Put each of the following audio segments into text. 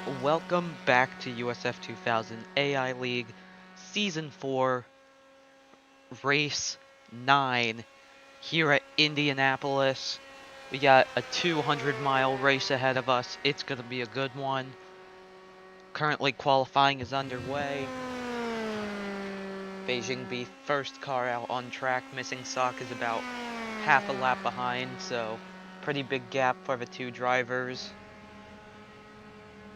Welcome back to USF 2000 AI League Season 4, Race 9 here at Indianapolis. We got a 200-mile race ahead of us. It's going to be a good one. Currently qualifying is underway. Beijing Beef first car out on track. Missing Sock is about half a lap behind, so pretty big gap for the two drivers.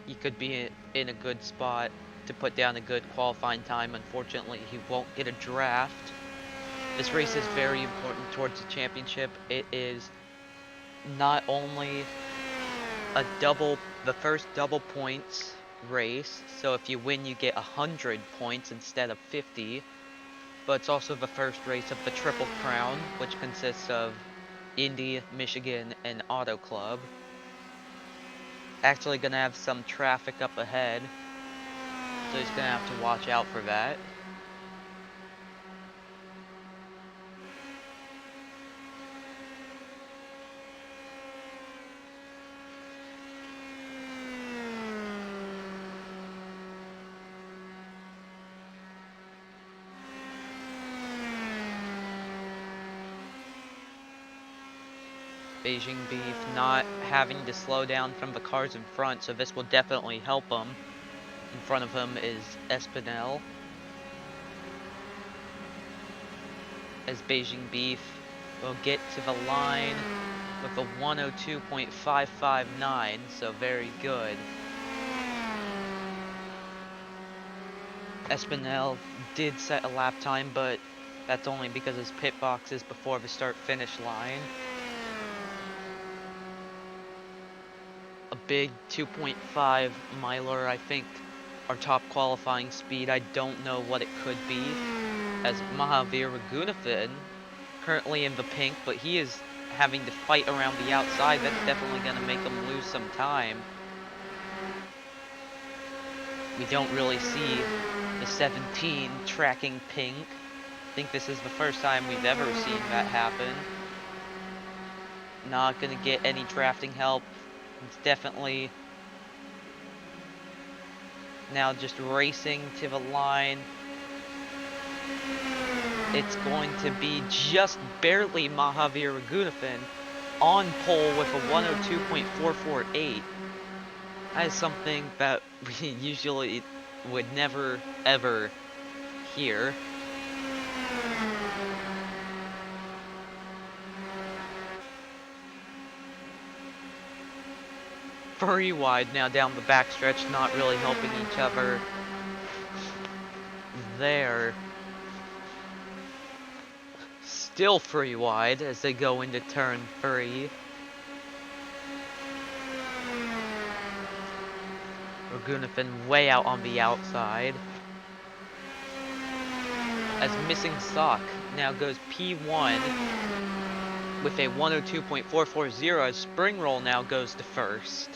He could be in a good spot to put down a good qualifying time. Unfortunately, he won't get a draft. This race is very important towards the championship. It is not only the first double points race, so if you win you get 100 points instead of 50, but it's also the first race of the Triple Crown, which consists of Indy, Michigan, and Auto Club. Actually gonna have some traffic up ahead, so he's gonna have to watch out for that. Beijing Beef not having to slow down from the cars in front, so this will definitely help him. In front of him is Espinel, as Beijing Beef will get to the line with a 102.559, so very good. Espinel did set a lap time, but that's only because his pit box is before the start-finish line. A big 2.5 miler, I think, our top qualifying speed. I don't know what it could be, as Mahavir Raghunathan currently in the pink, but he is having to fight around the outside. That's definitely going to make him lose some time. We don't really see the 17 tracking pink. I think this is the first time we've ever seen that happen. Not going to get any drafting help. It's definitely now just racing to the line. It's going to be just barely Mahavir Raghunathan on pole with a 102.448. That is something that we usually would never, ever hear. Very wide now down the backstretch, not really helping each other there. Still free wide as they go into turn 3. Raghunathan way out on the outside. As Missing Sock now goes P1 with a 102.440, as Spring Roll now goes to first.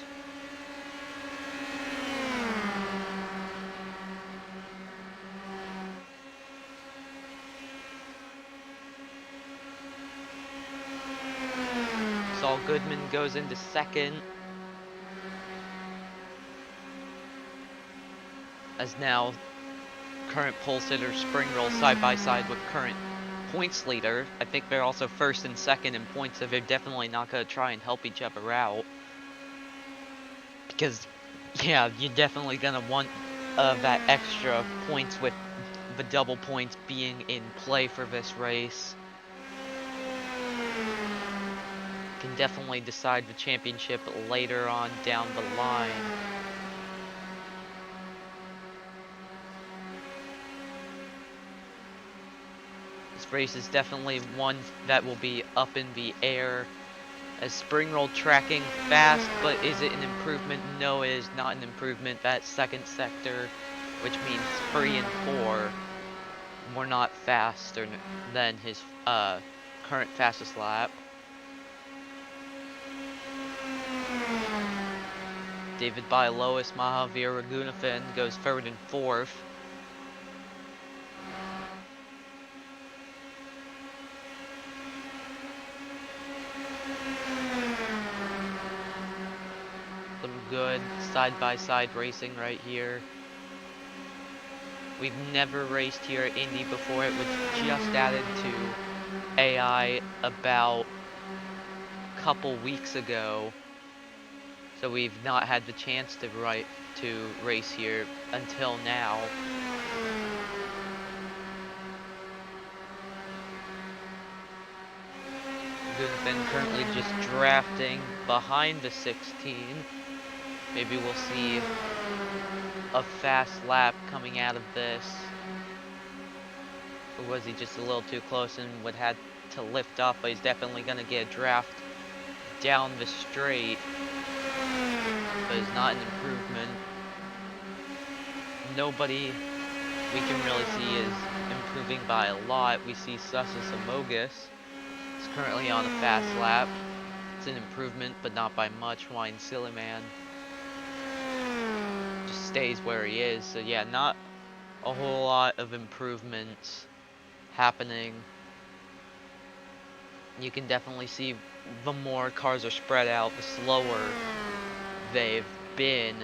Saul Goodman goes into second. As now current pole sitter Spring Roll side by side with current points leader. I think they're also first and second in points, so they're definitely not going to try and help each other out. Because, yeah, you're definitely going to want that extra points with the double points being in play for this race. Can definitely decide the championship later on down the line. This race is definitely one that will be up in the air, as Spring Roll tracking fast, but is it an improvement? No, it is not an improvement. That second sector, which means 3 and 4, were not faster than his current fastest lap. David Lois Mahavir Raghunathan goes third and fourth. Some good good side-by-side racing right here. We've never raced here at Indy before. It was just added to AI about a couple weeks ago. So we've not had the chance to race here until now. Gunfin currently just drafting behind the 16. Maybe we'll see a fast lap coming out of this. Or was he just a little too close and would have to lift off, but he's definitely going to get a draft down the straight. But it's not an improvement. Nobody we can really see is improving by a lot. We see Sussus Amogus is currently on a fast lap. It's an improvement, but not by much. Wine Sillyman just stays where he is. So yeah, not a whole lot of improvements happening. You can definitely see the more cars are spread out, the slower they've been.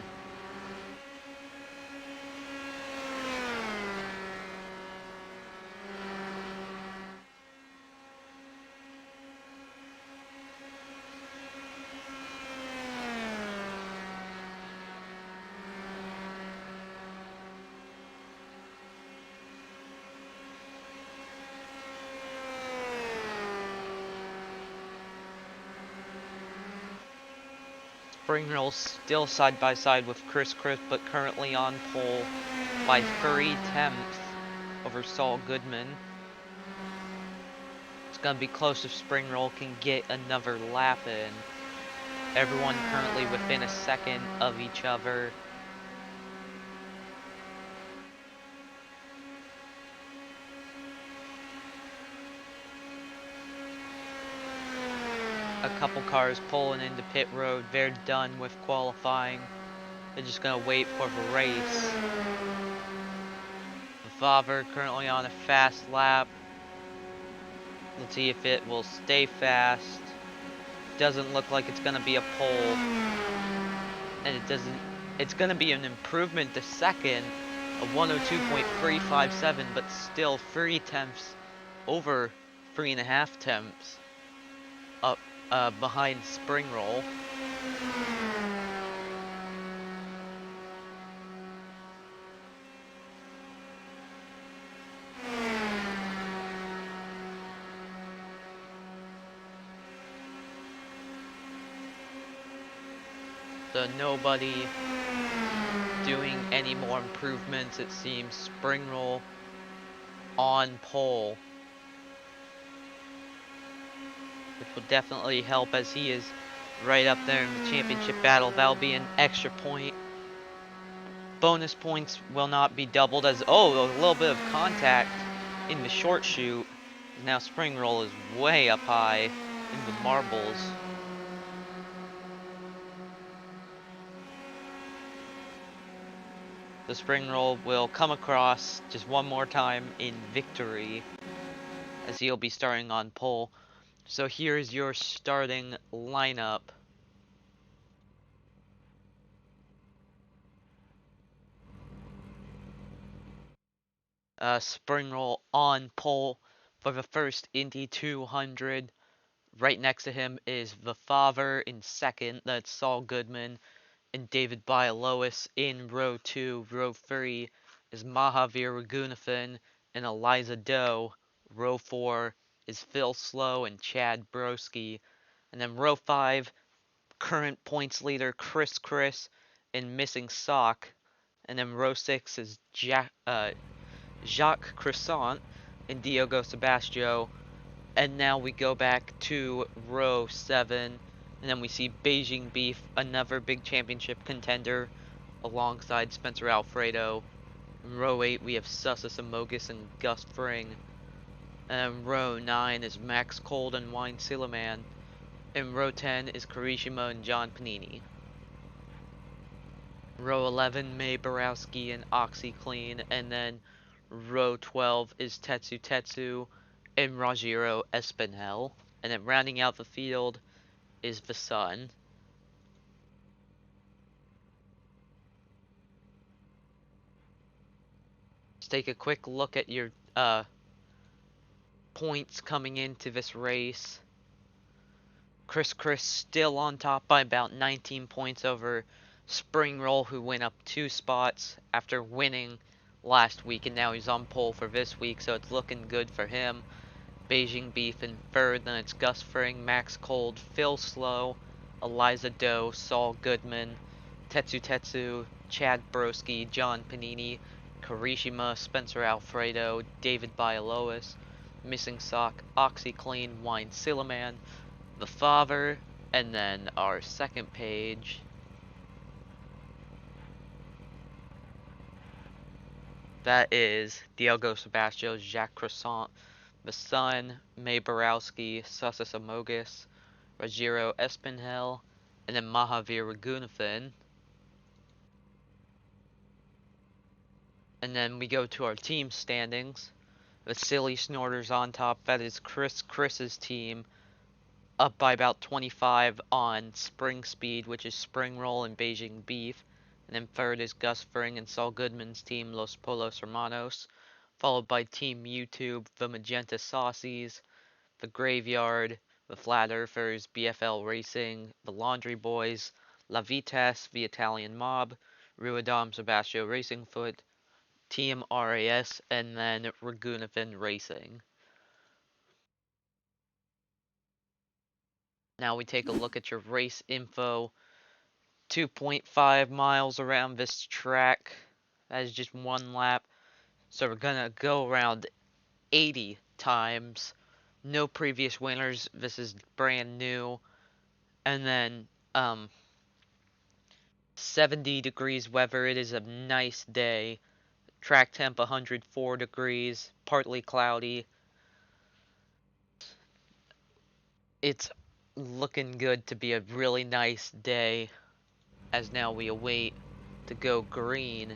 Spring Roll's still side by side with Chris, but currently on pole by 3/10 over Saul Goodman. It's gonna be close if Spring Roll can get another lap in. Everyone currently within a second of each other. A couple cars pulling into pit road. They're done with qualifying. They're just gonna wait for the race. Vaver currently on a fast lap. Let's see if it will stay fast. Doesn't look like it's gonna be a pole. And it doesn't, it's gonna be an improvement to second, a 102.357, but still 3/10 over 3.5 up behind Spring Roll. So nobody doing any more improvements, it seems. Spring Roll on pole, which will definitely help as he is right up there in the championship battle. That'll be an extra point. Bonus points will not be doubled as, oh, a little bit of contact in the short shoot. Now Spring Roll is way up high in the marbles. The Spring Roll will come across just one more time in victory as he'll be starting on pole. So here's your starting lineup. Spring Roll on pole for the first Indy 200. Right next to him is the father in second. That's Saul Goodman and David Bialois in row 2. Row 3 is Mahavir Raghunathan and Eliza Doe. Row 4 is Phil Slow and Chad Broski. And then row 5, current points leader Chris and Missing Sock. And then row 6 is Jacques Crescent and Diogo Sebastio. And now we go back to row 7. And then we see Beijing Beef, another big championship contender, alongside Spencer Alfredo. In row 8, we have Sussus Amogus and Gus Fring. And row 9 is Max Cold and Wine Silliman. In row 10 is Karishima and John Panini. Row 11, May Borowski and OxyClean. And then row 12 is Tetsu and Rogero Espinel. And then rounding out the field is the Sun. Let's take a quick look at your points coming into this race. Chris still on top by about 19 points over Spring Roll, who went up 2 spots after winning last week, and now he's on pole for this week, so it's looking good for him. Beijing Beef in third, then it's Gus Fring, Max Cold, Phil Slow, Eliza Doe, Saul Goodman, Tetsu, Chad Broski, John Panini, Karishima, Spencer Alfredo, David Bialois, Missing Sock, OxyClean, Wine Sillaman, The Father, and then our second page. That is Diego Sebastião, Jacques Croissant, The Sun, May Borowski, Sussus Amogus, Rajiro Espinhel, and then Mahavir Raghunathan. And then we go to our team standings. The Silly Snorters on top. That is Chris's team, up by about 25 on Spring Speed, which is Spring Roll and Beijing Beef. And then third is Gus Fring and Saul Goodman's team, Los Polos Hermanos. Followed by Team YouTube, the Magenta Saucies, the Graveyard, the Flat Earthers, BFL Racing, the Laundry Boys, La Vitesse, the Italian Mob, Ruidam Sebastio Racing Foot, Team RAS, and then Raghunathan Racing. Now we take a look at your race info. 2.5 miles around this track. That is just one lap. So we're gonna go around 80 times. No previous winners. This is brand new. And then 70 degrees weather. It is a nice day. Track temp 104 degrees, partly cloudy. It's looking good to be a really nice day, as now we await to go green.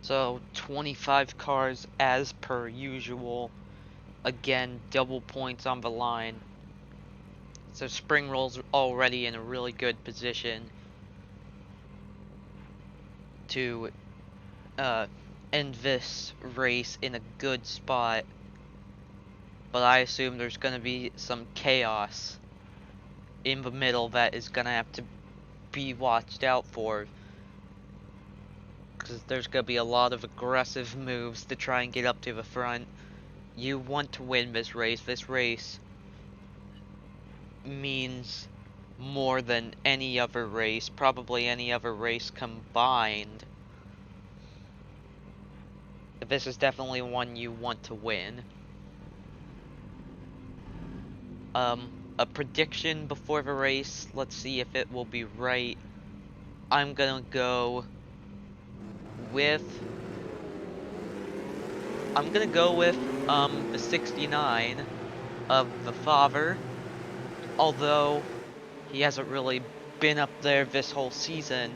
So 25 cars as per usual. Again, double points on the line. So Spring Roll's already in a really good position to end this race in a good spot. But I assume there's going to be some chaos in the middle that is going to have to be watched out for. Because there's going to be a lot of aggressive moves to try and get up to the front. You want to win this race. This race means more than any other race, probably any other race combined. This is definitely one you want to win. A prediction before the race, let's see if it will be right. I'm gonna go with the 69 of the Father, although he hasn't really been up there this whole season.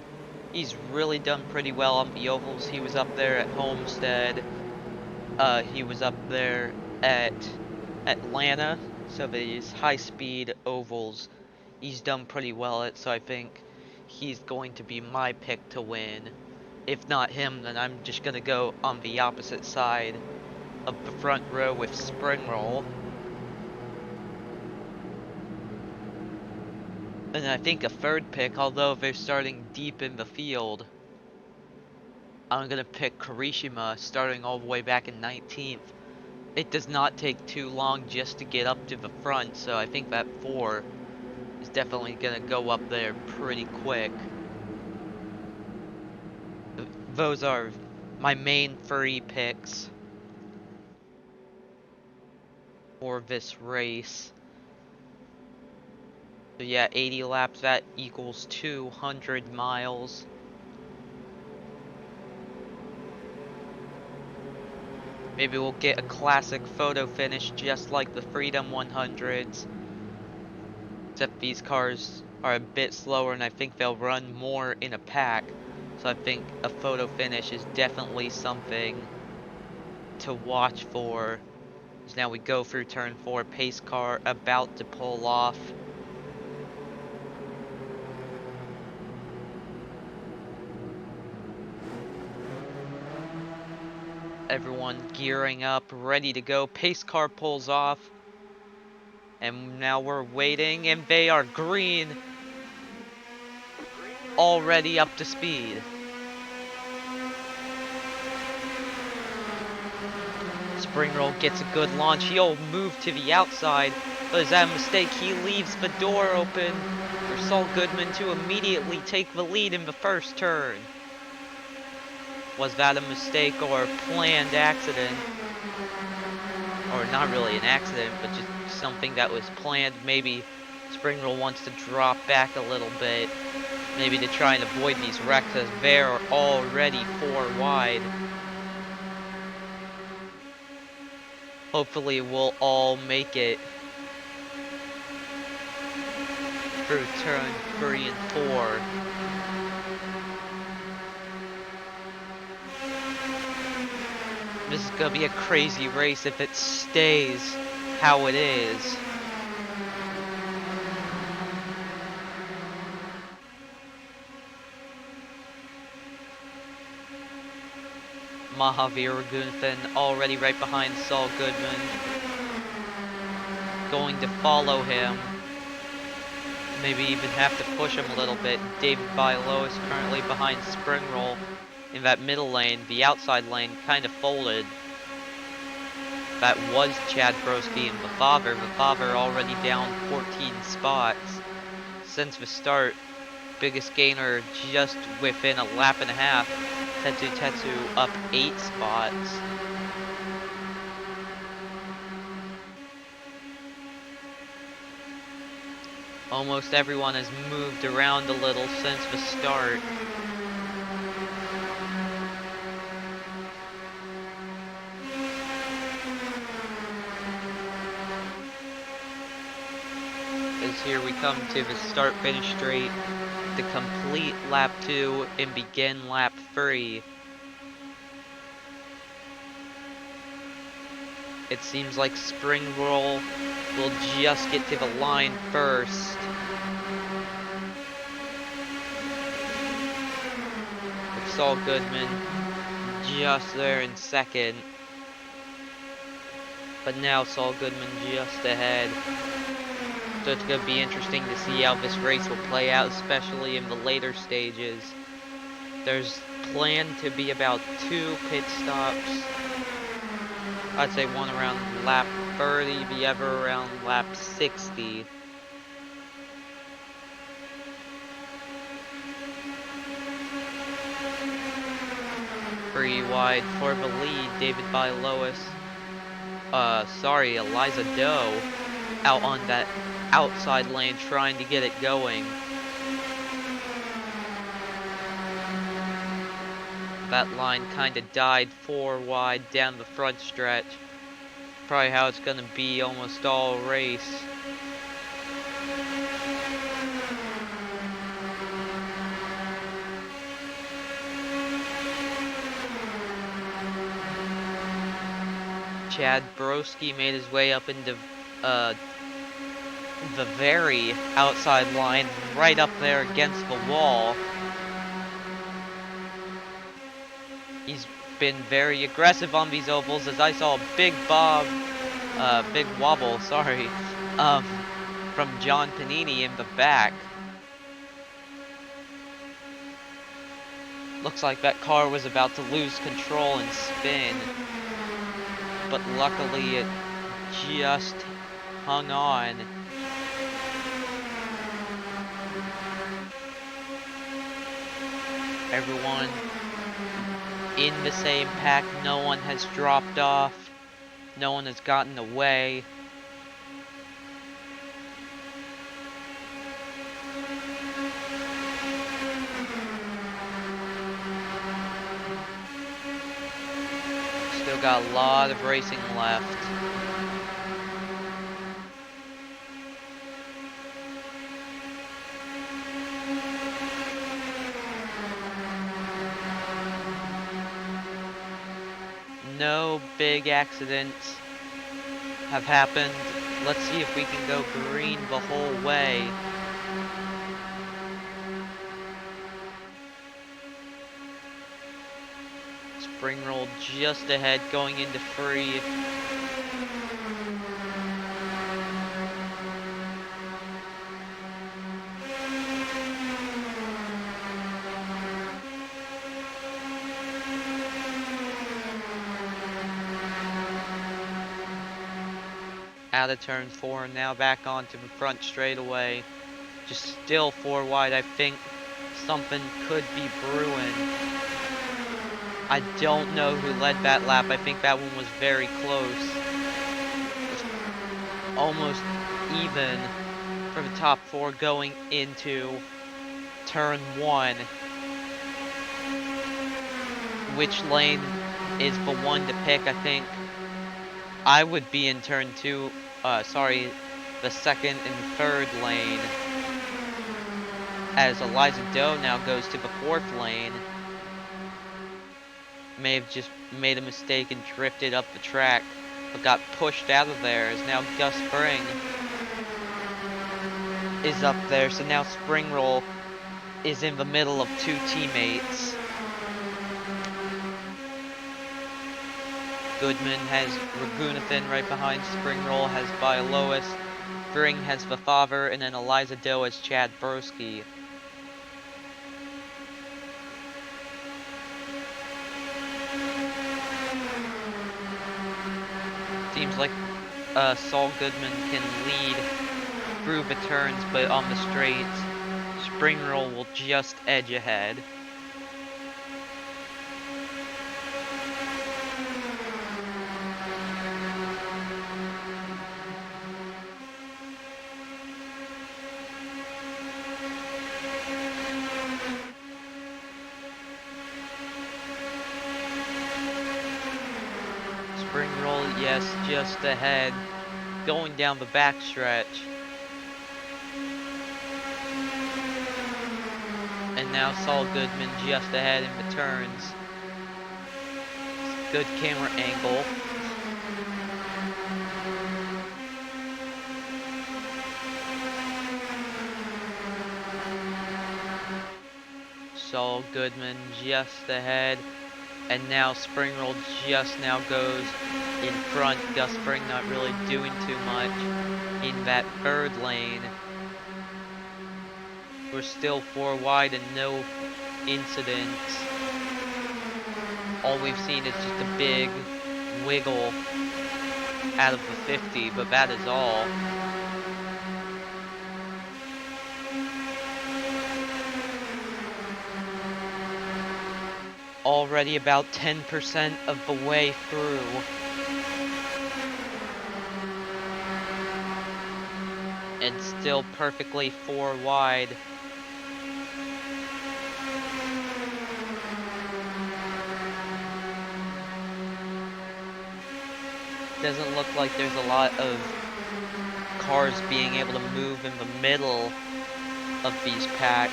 He's really done pretty well on the ovals. He was up there at Homestead. He was up there at Atlanta. So these high-speed ovals, he's done pretty well at. So I think he's going to be my pick to win. If not him, then I'm just gonna go on the opposite side of the front row with Spring Roll. And I think a third pick, although they're starting deep in the field, I'm gonna pick Karishima, starting all the way back in 19th. It does not take too long just to get up to the front, so I think that 4 is definitely gonna go up there pretty quick. Those are my main 3 picks for this race. So yeah, 80 laps, that equals 200 miles. Maybe we'll get a classic photo finish just like the Freedom 100s. Except these cars are a bit slower and I think they'll run more in a pack. So I think a photo finish is definitely something to watch for. As now we go through turn 4, pace car about to pull off. Everyone gearing up, ready to go. Pace car pulls off. And now we're waiting, and they are green. Already up to speed. Spring Roll gets a good launch. He'll move to the outside. But is that a mistake? He leaves the door open for Saul Goodman to immediately take the lead in the first turn. Was that a mistake or a planned accident? Or not really an accident, but just something that was planned. Maybe Spring Roll wants to drop back a little bit. Maybe to try and avoid these wrecks as they're already 4 wide. Hopefully we'll all make it through turn 3 and 4. This is gonna be a crazy race if it stays how it is. Mahavir Raghunathan already right behind Saul Goodman. Going to follow him. Maybe even have to push him a little bit. David Bialow is currently behind Spring Roll in that middle lane. The outside lane kind of folded. That was Chad Broski and Vafavir. Vafavir already down 14 spots since the start. Biggest gainer just within a lap and a half. Tetsu Tetsu up 8 spots. Almost everyone has moved around a little since the start. As here we come to the start-finish straight, to complete lap 2 and begin lap 3. It seems like Spring Roll will just get to the line first. With Saul Goodman just there in second. But now Saul Goodman just ahead. So it's going to be interesting to see how this race will play out, especially in the later stages. There's planned to be about 2 pit stops. I'd say one around lap 30, the other around lap 60. Pretty wide for the lead, David Bialois. Eliza Doe out on that outside lane trying to get it going. That line kind of died 4 wide down the front stretch. Probably how it's going to be almost all race. Chad Broski made his way up into the very outside line, right up there against the wall. He's been very aggressive on these ovals, as I saw a big wobble, from John Panini in the back. Looks like that car was about to lose control and spin, but luckily it just hung on. Everyone in the same pack, no one has dropped off, no one has gotten away. Still got a lot of racing left. No big accidents have happened. Let's see if we can go green the whole way. Spring roll just ahead going into free. Out of turn 4, now back onto the front straightaway. Just still 4 wide. I think something could be brewing. I don't know who led that lap. I think that one was very close. Almost even for the top 4 going into turn 1. Which lane is the one to pick? I think I would be in turn 2. The second and third lane. As Eliza Doe now goes to the 4th lane. May have just made a mistake and drifted up the track, but got pushed out of there, as now Gus Spring is up there. So now Spring Roll is in the middle of 2 teammates. Goodman has Ragunathan right behind. Spring Roll has Bialois. Spring has the Father, and then Eliza Doe has Chad Broski. Seems like Saul Goodman can lead through the turns, but on the straights, Spring Roll will just edge ahead. Spring Roll, yes, just ahead, going down the backstretch. And now Saul Goodman just ahead in the turns. Good camera angle. Saul Goodman just ahead. And now Spring Roll just now goes in front. Gus Spring not really doing too much in that 3rd lane. We're still 4 wide and no incidents. All we've seen is just a big wiggle out of the 50, but that is all. Already about 10% of the way through. And still perfectly 4 wide. Doesn't look like there's a lot of cars being able to move in the middle of these packs.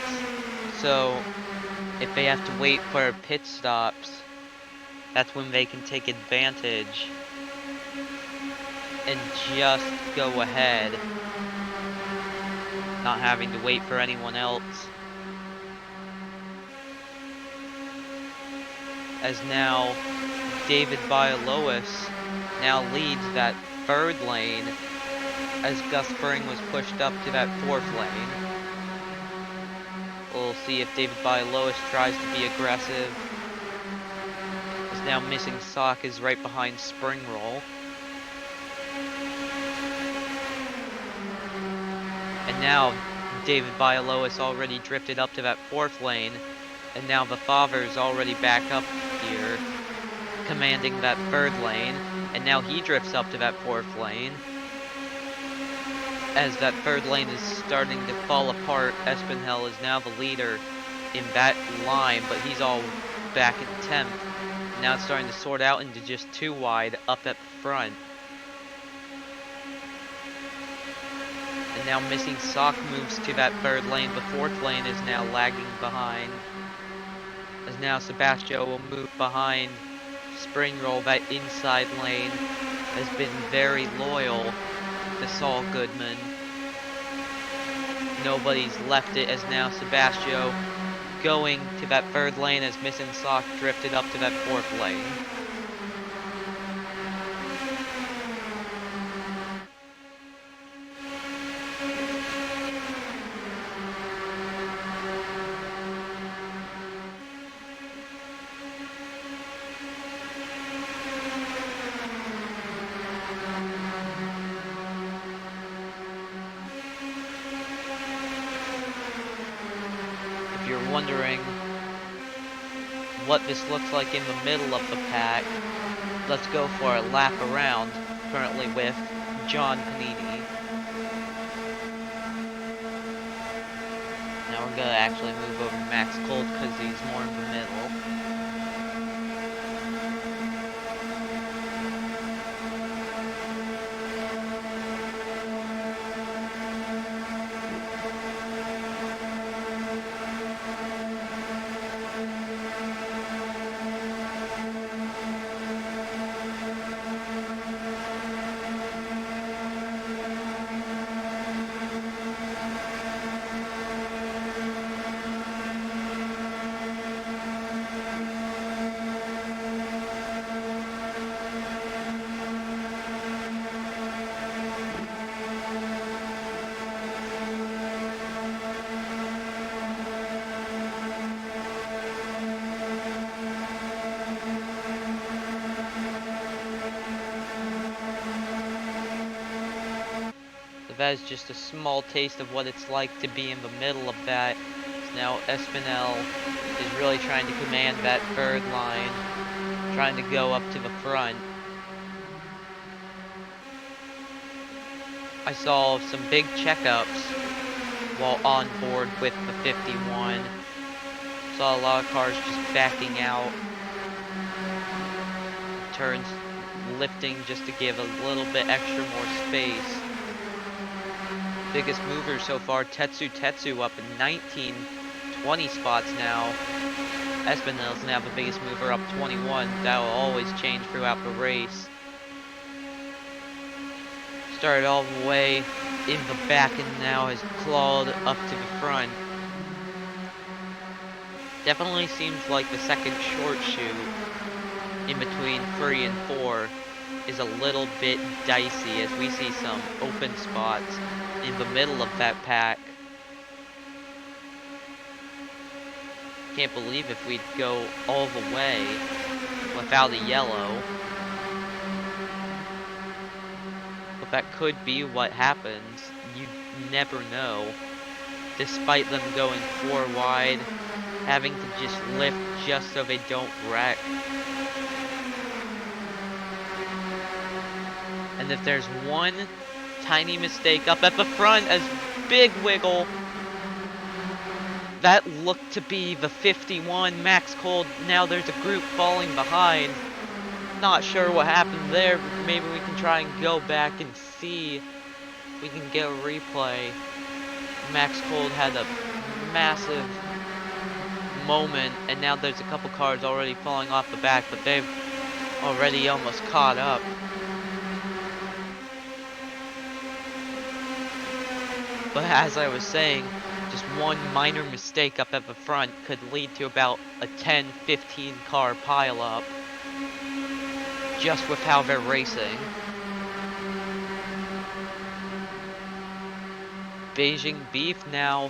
So if they have to wait for pit stops, that's when they can take advantage and just go ahead, not having to wait for anyone else. As now David Bialois now leads that 3rd lane, as Gus Spring was pushed up to that 4th lane. We'll see if David Bialois tries to be aggressive. As now Missing Sock is right behind Spring Roll. And now David Bialois already drifted up to that 4th lane. And now the Father's already back up here, commanding that 3rd lane. And now he drifts up to that 4th lane. As that 3rd lane is starting to fall apart, Espinel is now the leader in that line, but he's all back in 10th. Now it's starting to sort out into just 2 wide up at the front. And now Missing Sock moves to that 3rd lane. The 4th lane is now lagging behind. As now Sebastian will move behind Spring Roll. That inside lane has been very loyal to Saul Goodman. Nobody's left it as now Sebastian going to that 3rd lane as Missing Sock drifted up to that 4th lane. If you're wondering what this looks like in the middle of the pack, let's go for a lap around, currently with John Panini. Now we're gonna actually move over Max Colt because he's more in the middle. That is just a small taste of what it's like to be in the middle of that. So now Espinel is really trying to command that 3rd line, trying to go up to the front. I saw some big checkups while on board with the 51. Saw a lot of cars just backing out, turns lifting just to give a little bit extra more space. Biggest mover so far, Tetsu up in 19, 20 spots now. Espinel's now the biggest mover, up 21. That will always change throughout the race. Started all the way in the back and now has clawed up to the front. Definitely seems like the 2nd short shoot in between 3 and 4 is a little bit dicey as we see some open spots in the middle of that pack. Can't believe if we'd go all the way without a yellow. But that could be what happens. You never know. Despite them going 4 wide, having to just lift just so they don't wreck. And if there's one tiny mistake up at the front as big wiggle, that looked to be the 51 Max Cold. Now there's a group falling behind. Not sure what happened there. Maybe we can try and go back and see if we can get a replay. Max Cold had a massive moment, and now there's a couple cars already falling off the back, but they've already almost caught up. But as I was saying, just one minor mistake up at the front could lead to about a 10-15 car pileup just with how they're racing. Beijing Beef now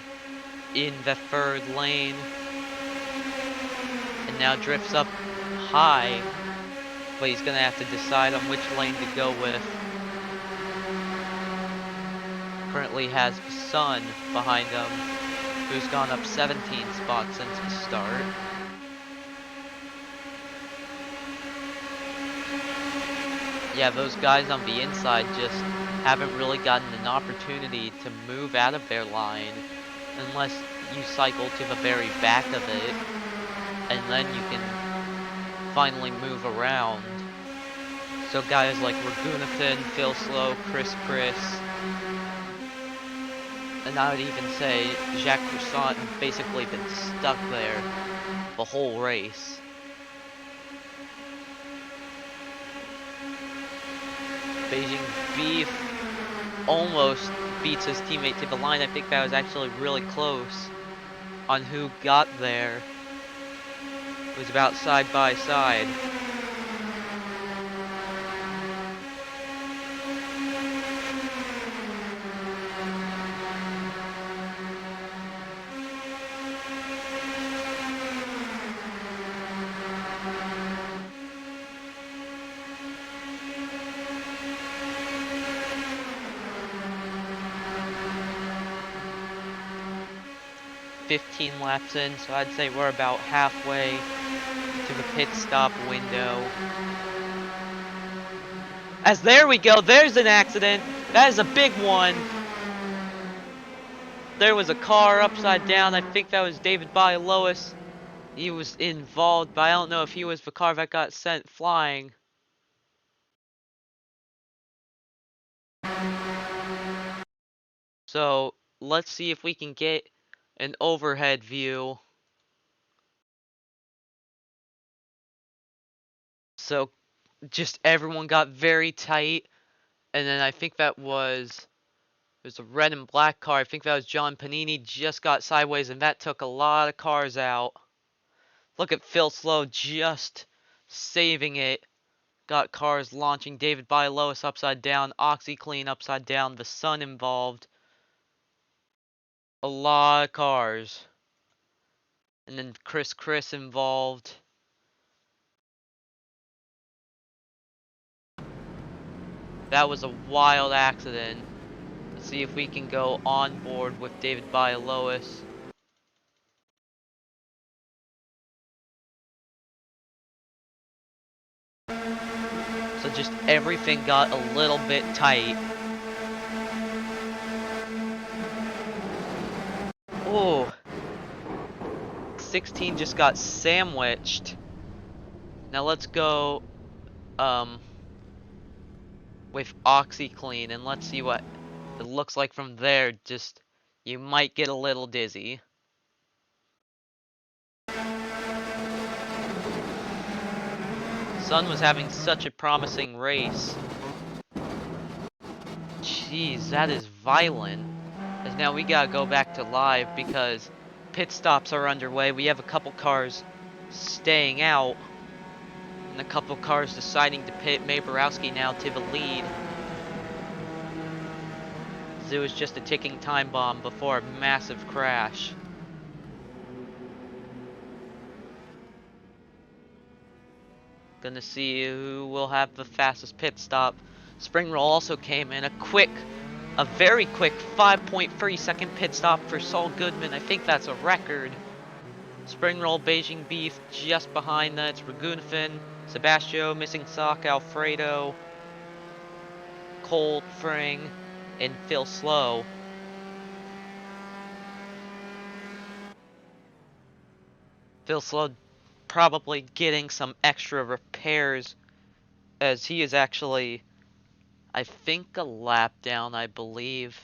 in the 3rd lane and now drifts up high, but he's gonna have to decide on which lane to go with. Currently has the Sun behind him, who's gone up 17 spots since the start. Yeah, those guys on the inside just haven't really gotten an opportunity to move out of their line unless you cycle to the very back of it, and then you can finally move around. So guys like Ragunathan, Phil Slow, Chris, and I would even say Jacques Croissant have basically been stuck there the whole race. Beijing Beef almost beats his teammate to the line. I think that was actually really close on who got there. It was about side by side. "15 laps in, so I'd say we're about halfway to the pit stop window. As there we go, there's an accident. That is a big one. There was a car upside down. I think that was David Lois. He was involved, but I don't know if he was the car that got sent flying. So let's see if we can get an overhead view. So just everyone got very tight, and then I think that was there's a red and black car. I think that was John Panini just got sideways, and that took a lot of cars out. Look at Phil Slow just saving it. Got cars launching. David Lois upside down. OxyClean upside down. The sun involved. A lot of cars. And then Chris involved. That was a wild accident. Let's see if we can go on board with David Lois. So just everything got a little bit tight. Oh, 16 just got sandwiched. Now let's go with OxyClean and let's see what it looks like from there. Just you might get a little dizzy. Sun was having such a promising race. Jeez, that is violent. As now we gotta go back to live because pit stops are underway. We have a couple cars staying out and a couple cars deciding to pit. May Borowski now to the lead. It was just a ticking time bomb before a massive crash. Gonna see who will have the fastest pit stop. Spring roll also came in a very quick 5.3 second pit stop for Saul Goodman. I think that's a record. Spring roll, Beijing Beef just behind that. It's Ragunathan, Sebastio, Missing Sock, Alfredo, Cold Fring, and Phil Slow. Phil Slow probably getting some extra repairs as he is actually, I think, a lap down, I believe.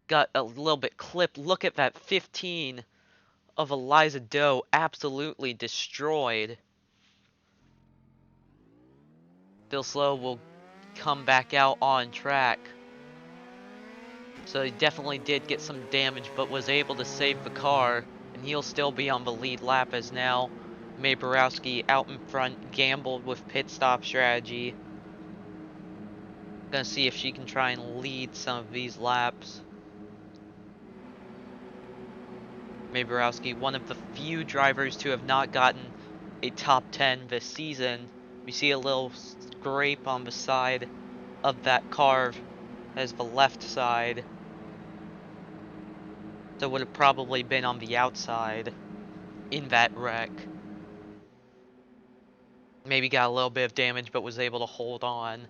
Got a little bit clipped. Look at that 15 of Eliza Doe absolutely destroyed. Phil Slow will come back out on track. So he definitely did get some damage, but was able to save the car. And he'll still be on the lead lap as now May Borowski out in front, gambled with pit stop strategy. Gonna see if she can try and lead some of these laps. May Borowski, one of the few drivers to have not gotten a top 10 this season. We see a little scrape on the side of that car as the left side. So it would have probably been on the outside in that wreck. Maybe got a little bit of damage but was able to hold on.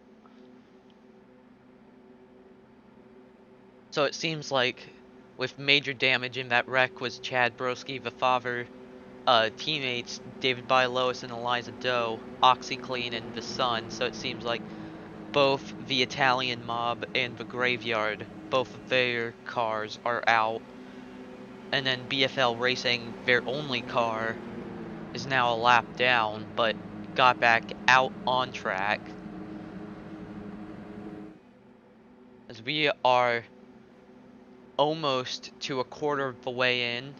So it seems like with major damage in that wreck was Chad Broski, the father teammates, David Lois and Eliza Doe, OxyClean and the Sun, so it seems like both the Italian Mob and the Graveyard, both of their cars are out. And then BFL Racing, their only car, is now a lap down, but got back out on track. As we are almost to a quarter of the way in,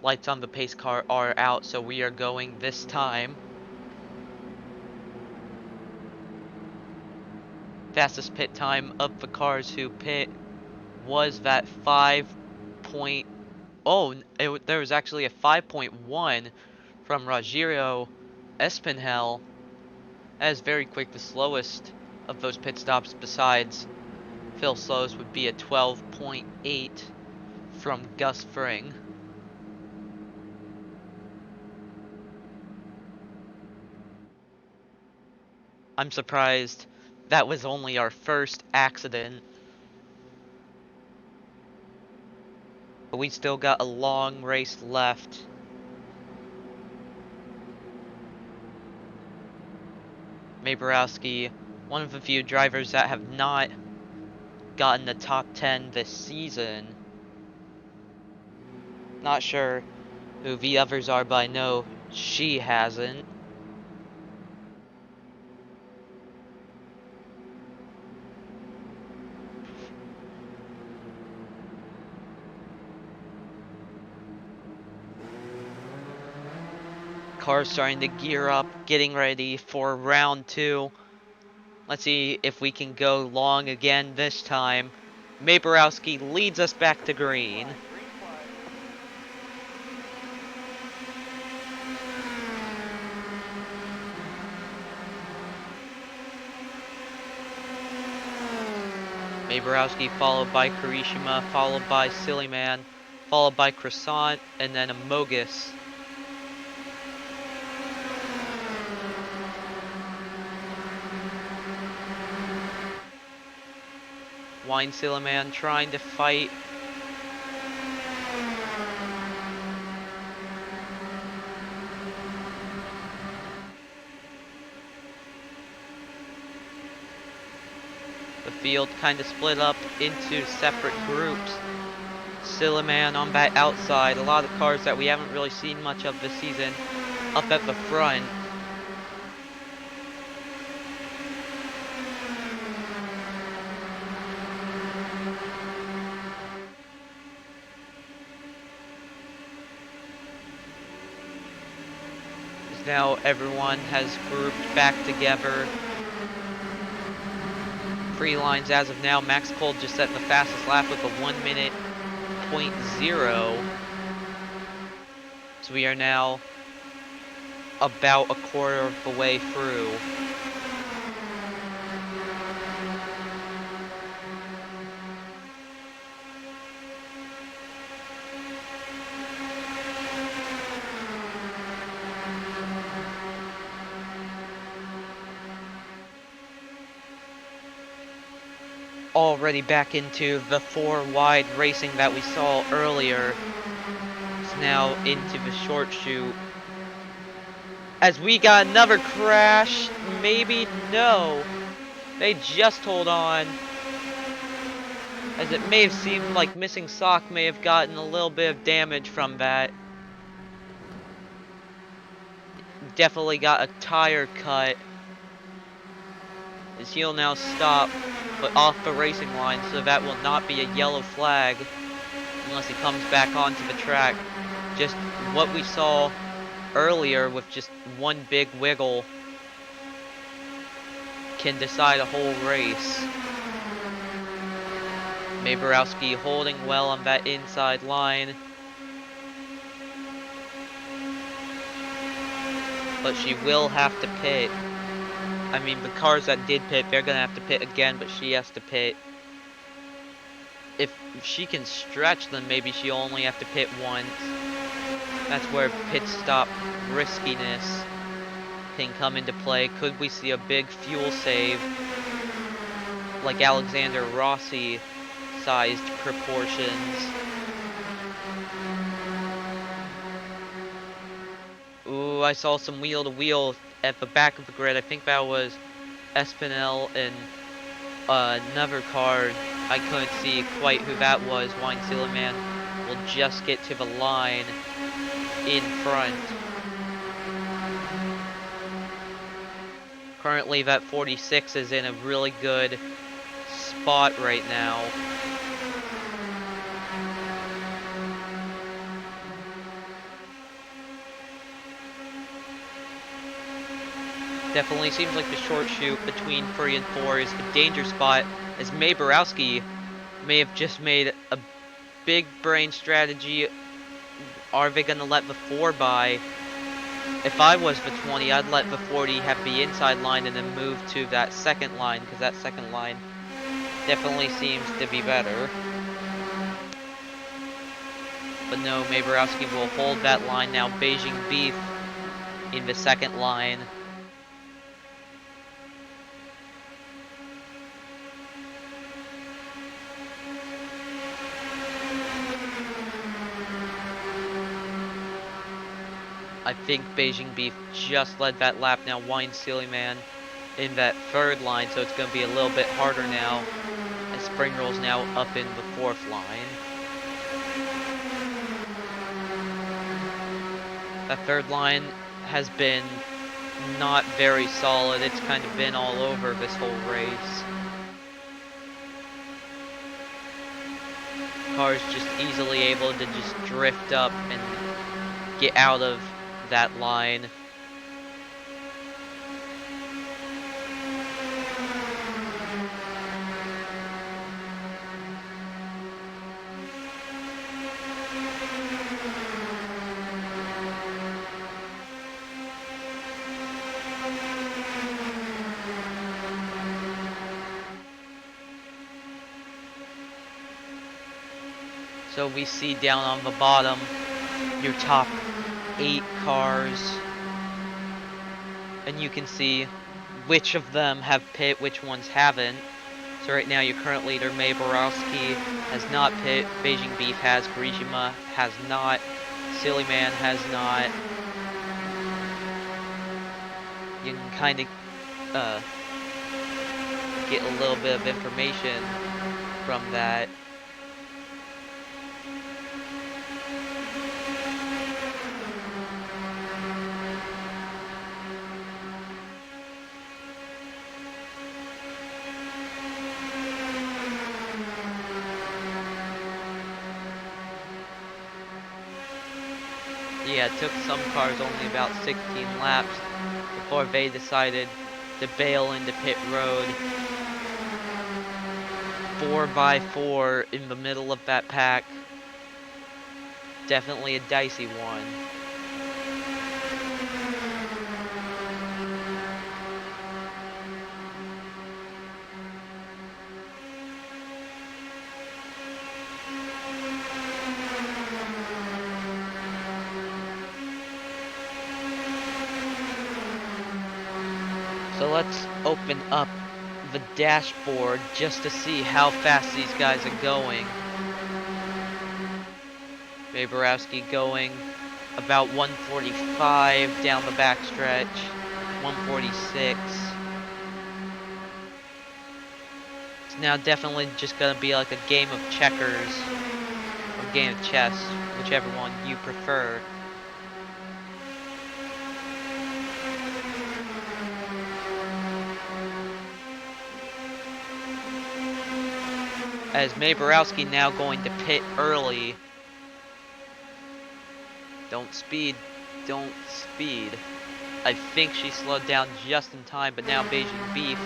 lights on the pace car are out, so we are going this time. Fastest pit time of the cars who pit was that 5. There was actually a 5.1 from Rogerio Espinel. That is very quick. The slowest of those pit stops besides Phil Slows would be a 12.8 from Gus Fring. I'm surprised that was only our first accident. But we still got a long race left. Maborowski, one of the few drivers that have not gotten the top 10 this season. Not sure who the others are, but I know she hasn't. Car's starting to gear up, getting ready for round 2. Let's see if we can go long again this time. Maborowski leads us back to green. Maborowski followed by Kirishima, followed by Sillyman, followed by Croissant, and then Amogus. Wine Sillyman trying to fight. The field kind of split up into separate groups. Sillyman on that outside. A lot of cars that we haven't really seen much of this season up at the front. Now everyone has grouped back together. Free lines as of now. Max Cole just set the fastest lap with a 1 minute .0. So we are now about a quarter of the way through. Already back into the 4 wide racing that we saw earlier. It's now into the short chute. As we got another crash, maybe no. They just hold on. As it may have seemed like Missing Sock may have gotten a little bit of damage from that. Definitely got a tire cut. As he'll now stop, but off the racing line, so that will not be a yellow flag unless he comes back onto the track. Just what we saw earlier with just one big wiggle can decide a whole race. Maborowski holding well on that inside line. But she will have to pit. I mean, the cars that did pit, they're going to have to pit again, but she has to pit. If she can stretch, then maybe she'll only have to pit once. That's where pit stop riskiness can come into play. Could we see a big fuel save like Alexander Rossi sized proportions? Ooh, I saw some wheel to wheel at the back of the grid. I think that was Espinel and another car. I couldn't see quite who that was. Wine Sealer Man will just get to the line in front. Currently, that 46 is in a really good spot right now. Definitely seems like the short shoot between 3 and 4 is the danger spot, as May Borowski may have just made a big brain strategy. Are they going to let the 4 by? If I was the 20, I'd let the 40 have the inside line and then move to that second line, because that second line definitely seems to be better. But no, May Borowski will hold that line now. Beijing Beef in the second line. I think Beijing Beef just led that lap now. Wine Silly Man in that third line, so it's going to be a little bit harder now. And Spring Roll's now up in the fourth line. That third line has been not very solid. It's kind of been all over this whole race. Cars just easily able to just drift up and get out of that line. So we see down on the bottom your top 8 cars, and you can see which of them have pit, which ones haven't. So right now your current leader, May Borowski, has not pit, Beijing Beef has, Kirishima has not, Silly Man has not. You can kind of get a little bit of information from that. Yeah, it took some cars only about 16 laps before they decided to bail into pit road. 4x4 in the middle of that pack. Definitely a dicey one. So let's open up the dashboard just to see how fast these guys are going. May Borowski going about 145 down the backstretch, 146. It's now definitely just going to be like a game of checkers, or game of chess, whichever one you prefer. As May Borowski now going to pit early. Don't speed, don't speed. I think she slowed down just in time, but now Beijing Beef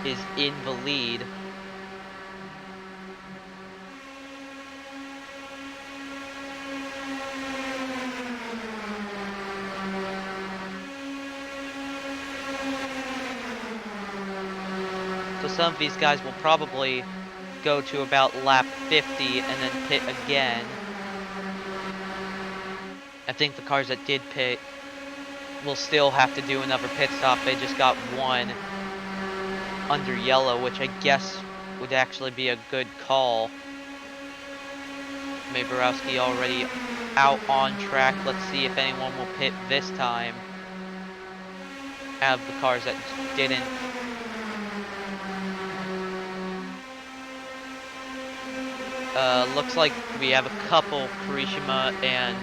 is in the lead. So some of these guys will probably go to about lap 50 and then pit again. I think the cars that did pit will still have to do another pit stop. They just got one under yellow, which I guess would actually be a good call. May Borowski already out on track. Let's see if anyone will pit this time. Out of the cars that didn't. Looks like we have a couple, Karishima and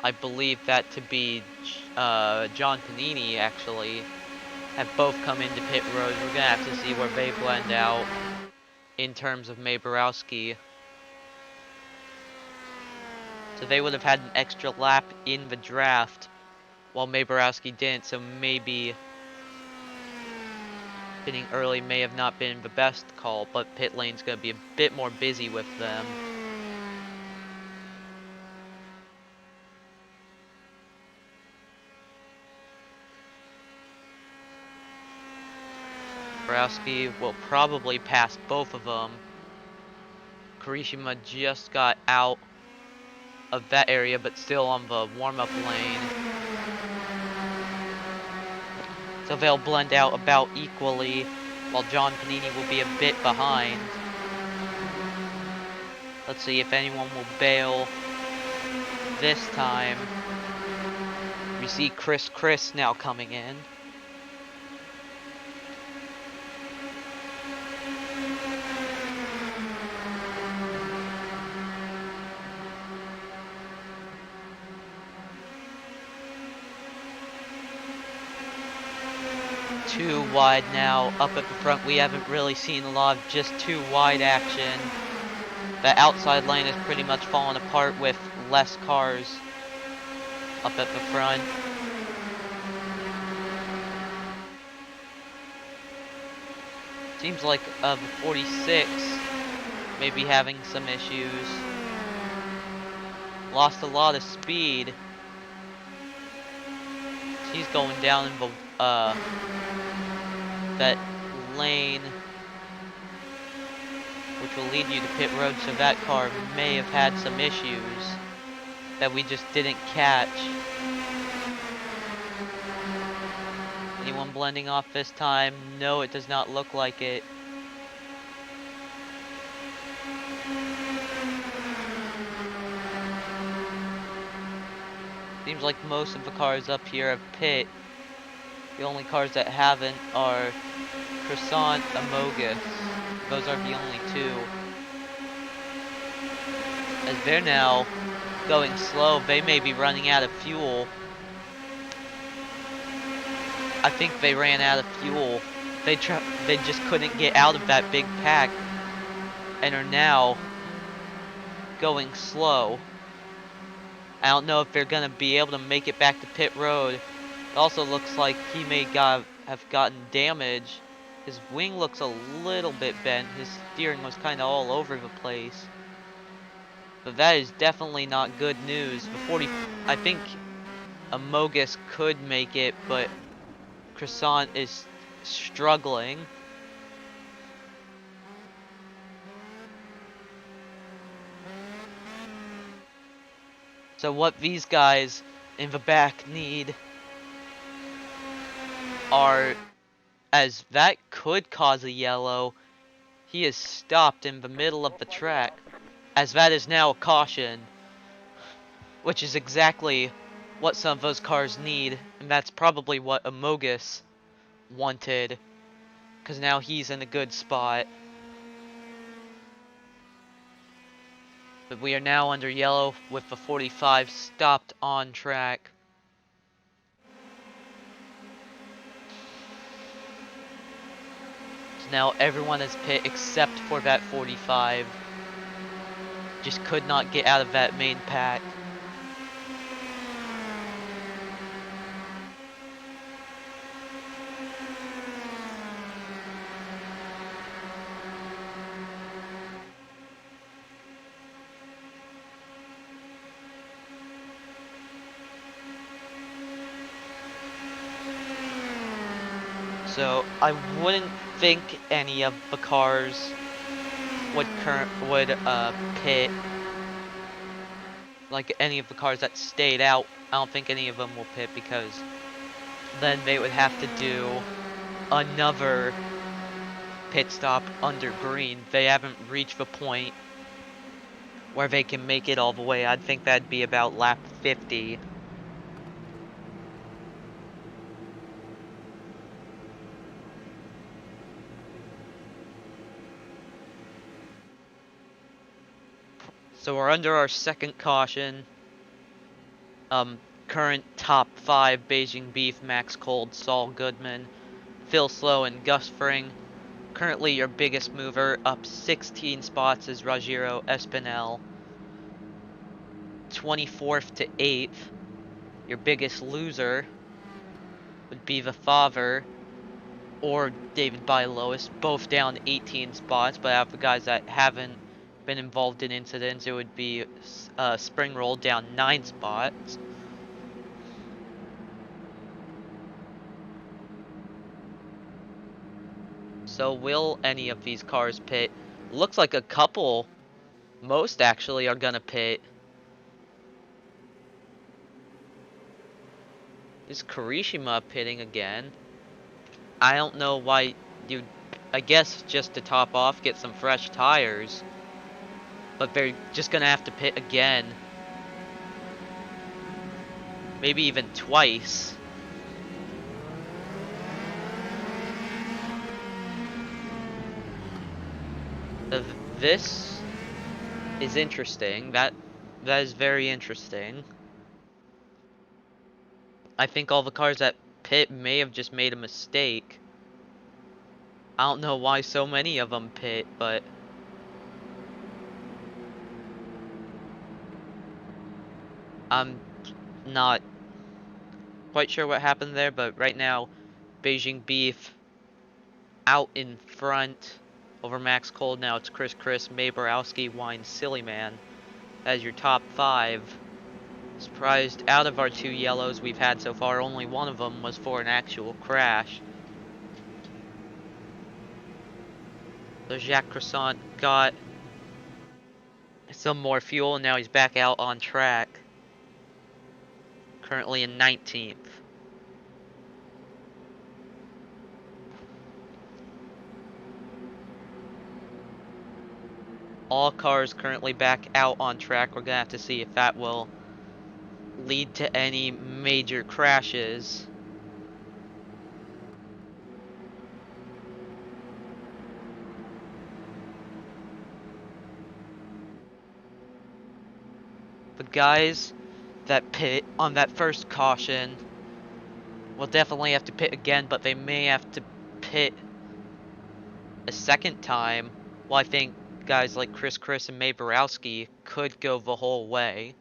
I believe that to be John Panini actually, have both come into pit road. We're gonna have to see where they blend out in terms of May Borowski. So they would have had an extra lap in the draft, while May Borowski didn't, so maybe pitting early may have not been the best call, but pit lane's gonna be a bit more busy with them. Borowski will probably pass both of them. Karishima just got out of that area, but still on the warm-up lane. So they'll blend out about equally, while John Panini will be a bit behind. Let's see if anyone will bail this time. We see Chris now coming in. Too wide now, up at the front. We haven't really seen a lot of just too wide action. The outside lane is pretty much falling apart with less cars up at the front. Seems like the 46 may be having some issues. Lost a lot of speed. She's going down in the that lane, which will lead you to pit road, so that car may have had some issues that we just didn't catch. Anyone blending off this time? No, it does not look like it. Seems like most of the cars up here have pit. The only cars that haven't are Croissant, Amogus. Those are the only two. As they're now going slow, they may be running out of fuel. I think they ran out of fuel. They just couldn't get out of that big pack and are now going slow. I don't know if they're gonna be able to make it back to pit road. It also looks like he may have gotten damage. His wing looks a little bit bent. His steering was kind of all over the place. But that is definitely not good news. I think Amogus could make it, but Croissant is struggling. So what these guys in the back need are, as that could cause a yellow, he is stopped in the middle of the track, as that is now a caution, which is exactly what some of those cars need, and that's probably what Amogus wanted, because now he's in a good spot. But we are now under yellow with the 45 stopped on track. So now everyone is pit except for that 45. Just could not get out of that main pack. So I wouldn't think any of the cars would pit. Like any of the cars that stayed out, I don't think any of them will pit, because then they would have to do another pit stop under green. They haven't reached the point where they can make it all the way. I'd think that'd be about lap 50. So we're under our second caution. Current top 5 Beijing Beef, Max Cold, Saul Goodman, Phil Slow, and Gus Fring. Currently your biggest mover, up 16 spots, is Rogero Espinel. 24th to 8th. Your biggest loser would be the Father or David Bailois, both down 18 spots, but out of the guys that haven't been involved in incidents, it would be Spring Roll down 9 spots. So will any of these cars pit? Looks like a couple, most actually, are gonna pit. Is Karishima pitting again? I don't know why you, I guess just to top off, get some fresh tires. But they're just gonna have to pit again. Maybe even twice. This is interesting. That is very interesting. I think all the cars that pit may have just made a mistake. I don't know why so many of them pit, but I'm not quite sure what happened there. But right now, Beijing Beef out in front over Max Cold. Now it's Chris, May Borowski, Wine, Silly Man as your top 5. Surprised, out of our 2 yellows we've had so far, only one of them was for an actual crash. So Jacques Croissant got some more fuel, and now he's back out on track. Currently in 19th. All cars currently back out on track. We're gonna have to see if that will lead to any major crashes. The guys that pit on that first caution will definitely have to pit again, but they may have to pit a second time. Well, I think guys like Chris, and May Borowski could go the whole way.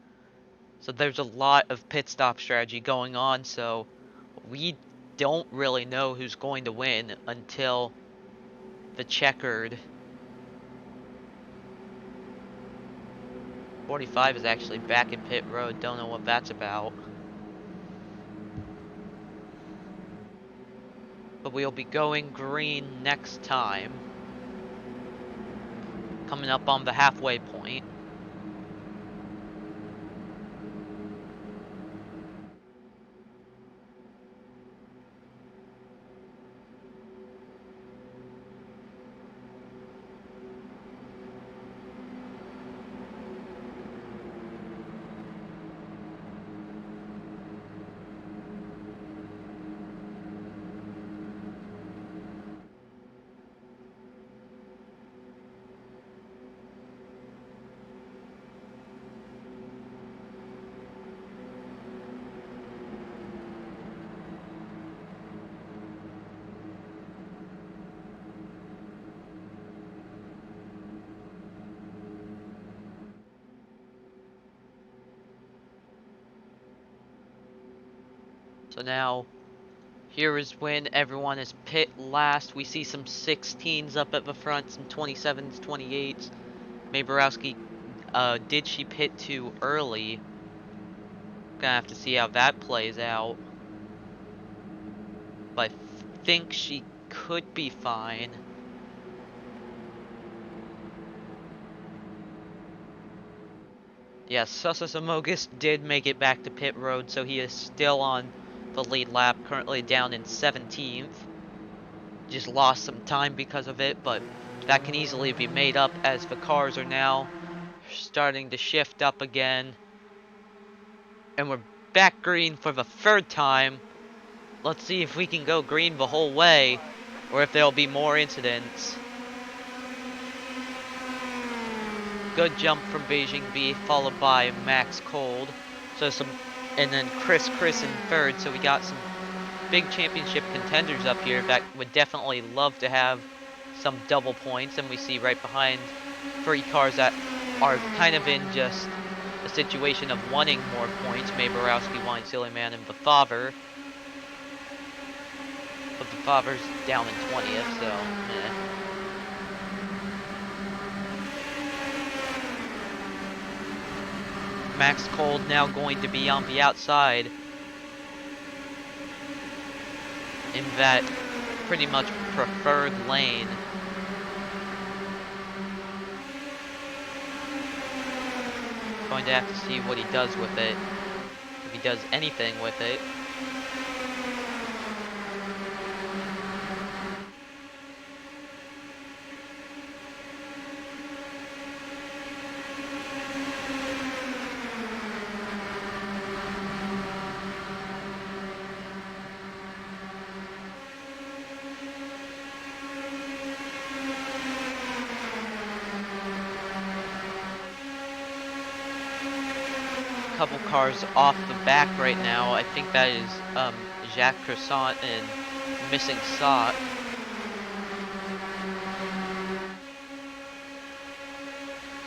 So there's a lot of pit stop strategy going on, so we don't really know who's going to win until the checkered. 45 is actually back in pit road, don't know what that's about. But we'll be going green next time. Coming up on the halfway point. So now, here is when everyone is pit last. We see some 16s up at the front, some 27s, 28s. May Borowski, did she pit too early? Gonna have to see how that plays out. But I think she could be fine. Yes, Sussus Amogus did make it back to pit road, so he is still on the lead lap, currently down in 17th. Just lost some time because of it, but that can easily be made up as the cars are now starting to shift up again. And we're back green for the third time. Let's see if we can go green the whole way, or if there'll be more incidents. Good jump from Beijing B, followed by Max Cold. And then Chris in third. So we got some big championship contenders up here that would definitely love to have some double points. And we see right behind 3 cars that are kind of in just a situation of wanting more points. May Borowski, Wine Sillyman, and the Father. But the Father's down in 20th, so meh. Max Cold now going to be on the outside in that pretty much preferred lane. Going to have to see what he does with it, if he does anything with it. Couple cars off the back right now. I think that is Jacques Croissant and Missing Sock.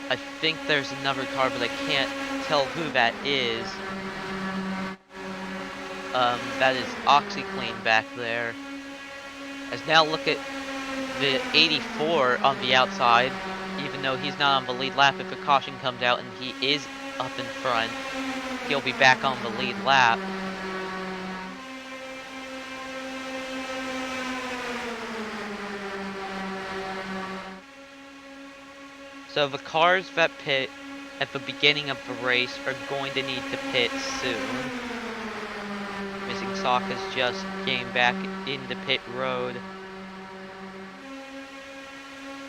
I think there's another car, but I can't tell who that is. That is OxyClean back there. As now look at the 84 on the outside, even though he's not on the lead lap. If a caution comes out and he is up in front, he'll be back on the lead lap. So the cars that pit at the beginning of the race are going to need to pit soon. Missing Sock has just gained back into pit road.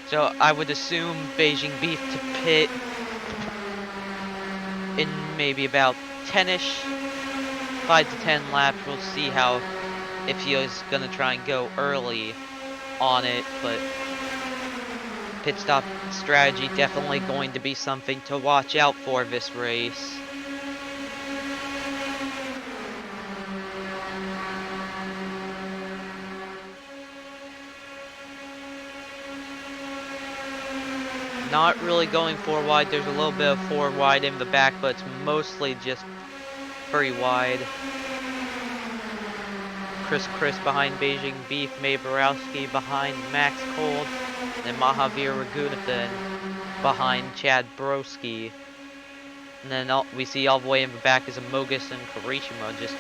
So I would assume Beijing Beef to pit in maybe about 10-ish, 5 to 10 laps. We'll see how, if he is going to try and go early on it, but pit stop strategy definitely going to be something to watch out for this race. Not really going 4 wide. There's a little bit of 4 wide in the back, but it's mostly just 3 wide. Chris behind Beijing Beef, May Borowski behind Max Cold, and Mahavir Raghunathan behind Chad Broski. And then we see all the way in the back is Amogus and Karishima, just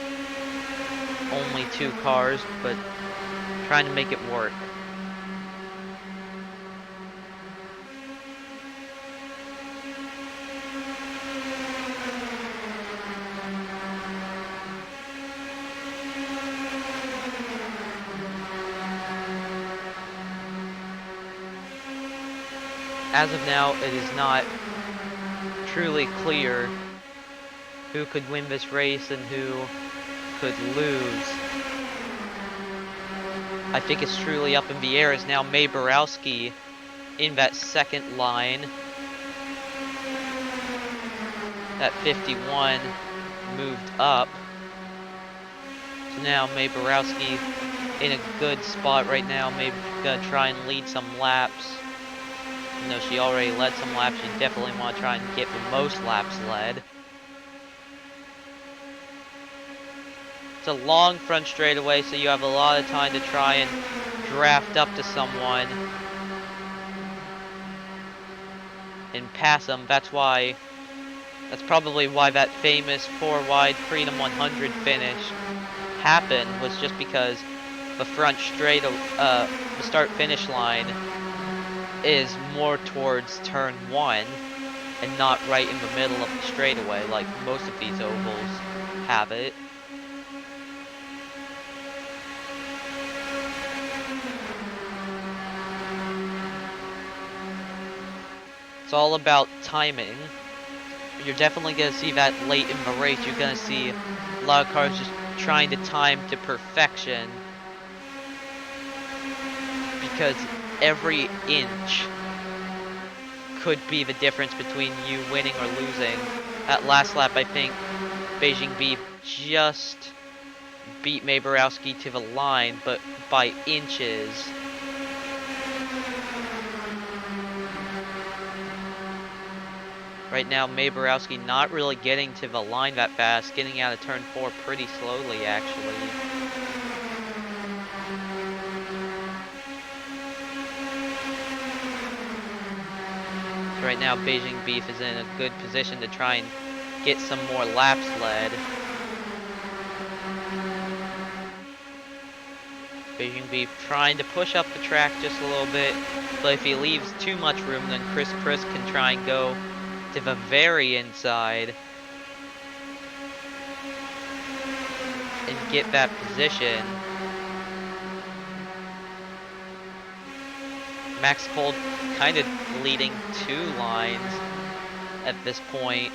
only 2 cars, but trying to make it work. As of now, it is not truly clear who could win this race and who could lose. I think it's truly up in the air as now May Borowski in that second line. That 51 moved up. So now May Borowski in a good spot right now. Maybe gonna try and lead some laps. Even though she already led some laps, she definitely want to try and get the most laps led. It's a long front straightaway, so you have a lot of time to try and draft up to someone and pass them. That's probably why that famous 4 wide Freedom 100 finish happened, was just because the front straight, the start finish line is more towards turn 1 and not right in the middle of the straightaway like most of these ovals have it. It's all about timing. You're definitely going to see that late in the race. You're going to see a lot of cars just trying to time to perfection, because every inch could be the difference between you winning or losing. At last lap, I think Beijing Beef just beat May Borowski to the line, but by inches. Right now, May Borowski not really getting to the line that fast, getting out of turn 4 pretty slowly, actually. So right now, Beijing Beef is in a good position to try and get some more laps led. Beijing Beef trying to push up the track just a little bit, but if he leaves too much room, then Chris can try and go to the very inside and get that position. Max Cold kind of leading 2 lines at this point.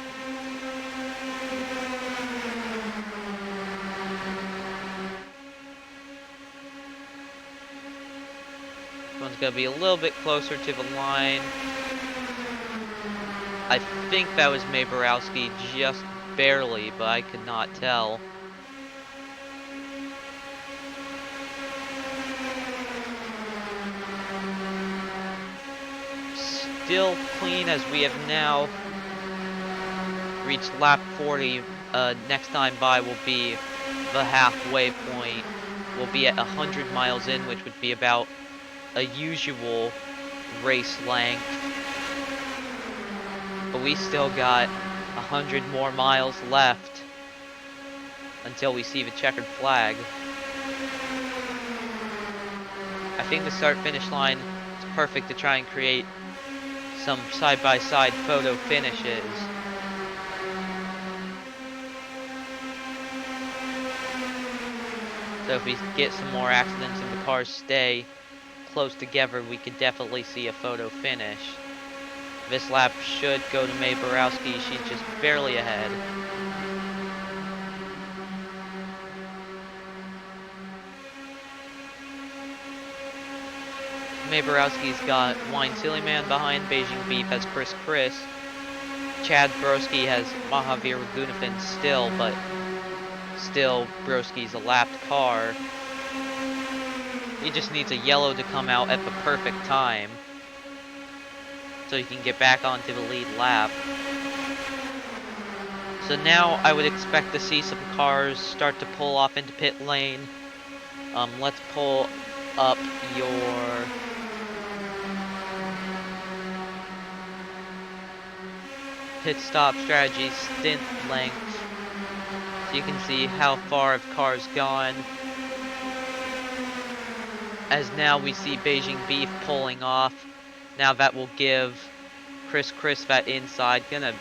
This one's going to be a little bit closer to the line. I think that was May Borowski just barely, but I could not tell. Still clean as we have now reached lap 40. Next time by will be the halfway point. We'll be at 100 miles in, which would be about a usual race length. But we still got 100 more miles left until we see the checkered flag. I think the start-finish line is perfect to try and create some side-by-side photo finishes. So if we get some more accidents and the cars stay close together, we could definitely see a photo finish. This lap should go to May Borowski. She's just barely ahead. May Borowski's got Wine Silly Man behind. Beijing Beef has Chris. Chad Broski has Mahavir Raghunathan still, but still Broski's a lapped car. He just needs a yellow to come out at the perfect time so he can get back onto the lead lap. So now I would expect to see some cars start to pull off into pit lane. Let's pull up your pit stop strategy stint length so you can see how far have cars gone. As now we see Beijing Beef pulling off. Now that will give Chris that inside. Gonna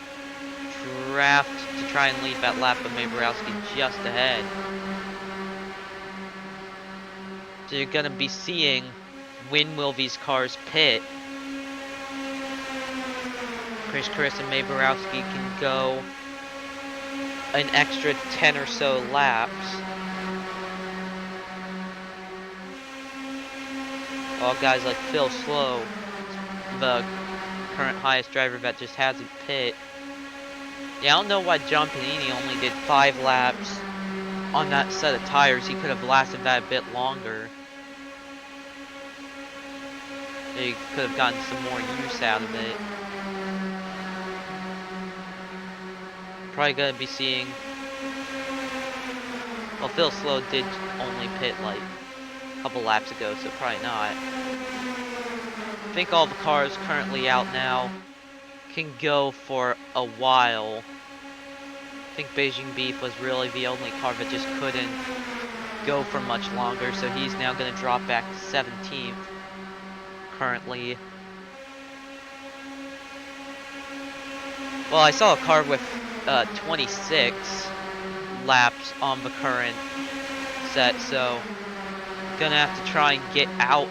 draft to try and lead that lap, but May Borowski just ahead. So you're gonna be seeing when will these cars pit. Chris and May Borowski can go an extra 10 or so laps. While guys like Phil Slow, the current highest driver that just hasn't pit. Yeah, I don't know why John Panini only did 5 laps on that set of tires. He could have lasted that a bit longer. He could have gotten some more use out of it. Probably gonna be seeing. Well, Phil Slow did only pit like a couple laps ago, so probably not. I think all the cars currently out now can go for a while. I think Beijing Beef was really the only car that just couldn't go for much longer, so he's now going to drop back to 17th currently. Well, I saw a car with 26 laps on the current set, so gonna have to try and get out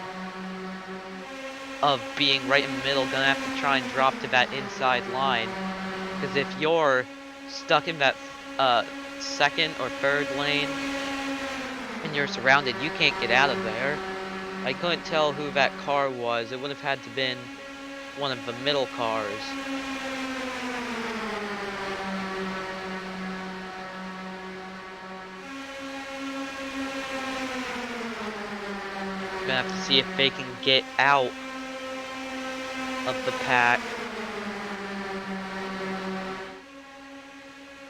of being right in the middle, gonna have to try and drop to that inside line. Because if you're stuck in that second or third lane and you're surrounded, you can't get out of there. I couldn't tell who that car was. It would have had to been one of the middle cars. Gonna have to see if they can get out of the pack.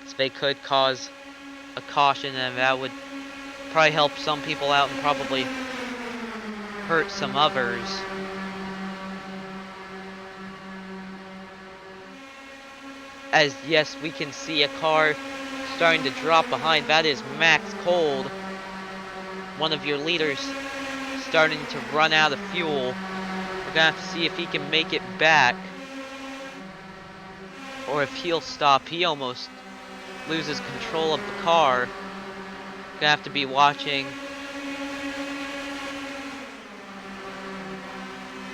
So they could cause a caution, and that would probably help some people out and probably hurt some others. As yes, we can see a car starting to drop behind. That is Max Cold, one of your leaders, starting to run out of fuel. We're gonna have to see if he can make it back, or if he'll stop. He almost loses control of the car. Gonna have to be watching.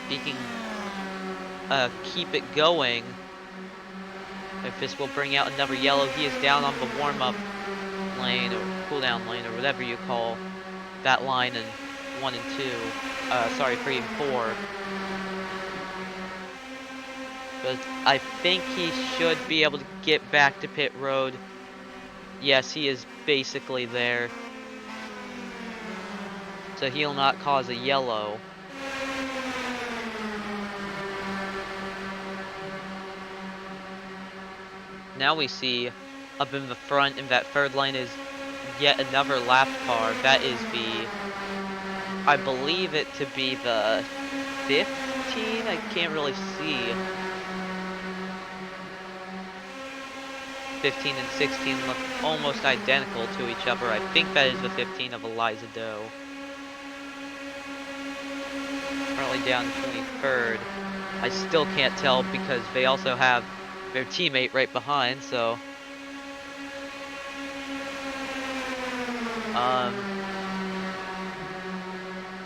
He can keep it going. If this will bring out another yellow, he is down on the warm-up lane or cooldown lane or whatever you call that line in 1 and 2. Sorry, 3 and 4. But I think he should be able to get back to pit road. Yes, he is basically there. So he'll not cause a yellow. Now we see up in the front in that third lane is yet another lap car. That is the, I believe it to be the 15? I can't really see. 15 and 16 look almost identical to each other. I think that is the 15 of Eliza Doe. Currently down to 23rd. I still can't tell because they also have their teammate right behind, so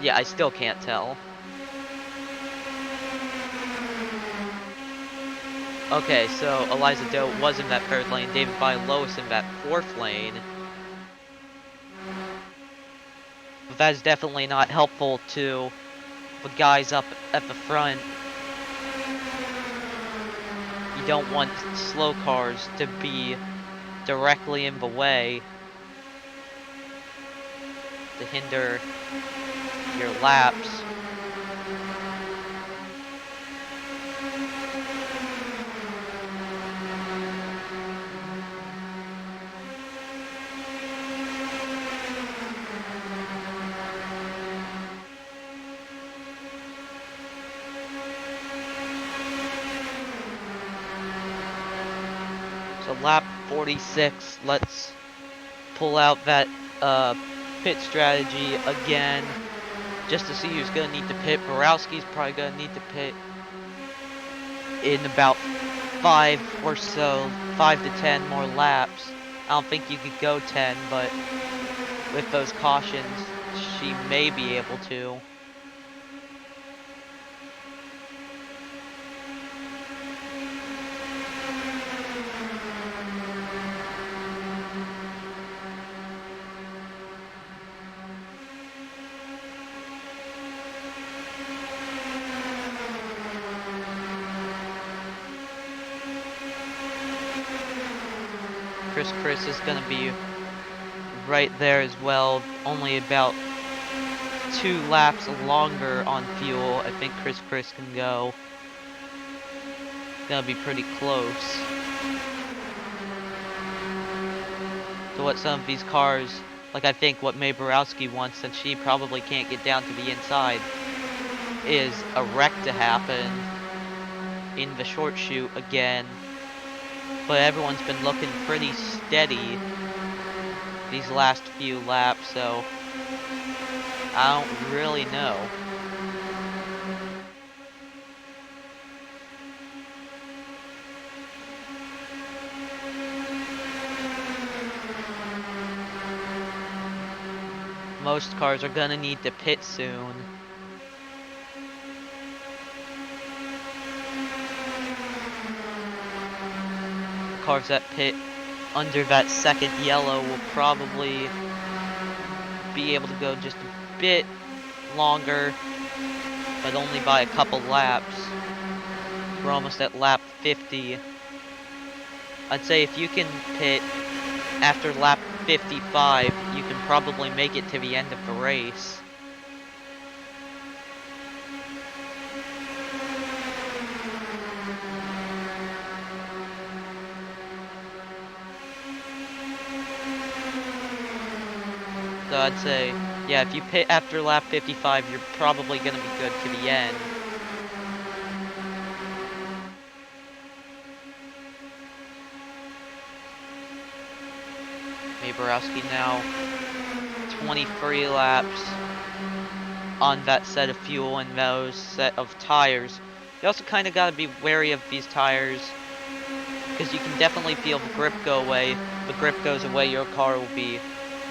yeah, I still can't tell. Okay, so Eliza Doe was in that third lane, David by Lois in that fourth lane. But that is definitely not helpful to the guys up at the front. You don't want slow cars to be directly in the way to hinder your laps. So lap 46, let's pull out that pit strategy again, just to see who's gonna need to pit. Borowski's probably gonna need to pit in about 5 or so, 5 to 10 more laps. I don't think you could go 10, but with those cautions, she may be able to. Chris is gonna be right there as well, only about 2 laps longer on fuel. I think Chris can go. Gonna be pretty close to what some of these cars, like I think what May Borowski wants, since she probably can't get down to the inside, is a wreck to happen in the short chute again. But everyone's been looking pretty steady these last few laps, so I don't really know. Most cars are gonna need to pit soon. cars that pit under that second yellow will probably be able to go just a bit longer, but only by a couple laps. We're almost at lap 50. I'd say if you can pit after lap 55, you can probably make it to the end of the race. So I'd say, yeah, if you pit after lap 55, you're probably going to be good to the end. Borowski now 23 laps on that set of fuel and those set of tires. You also kind of got to be wary of these tires because you can definitely feel the grip go away. The grip goes away, your car will be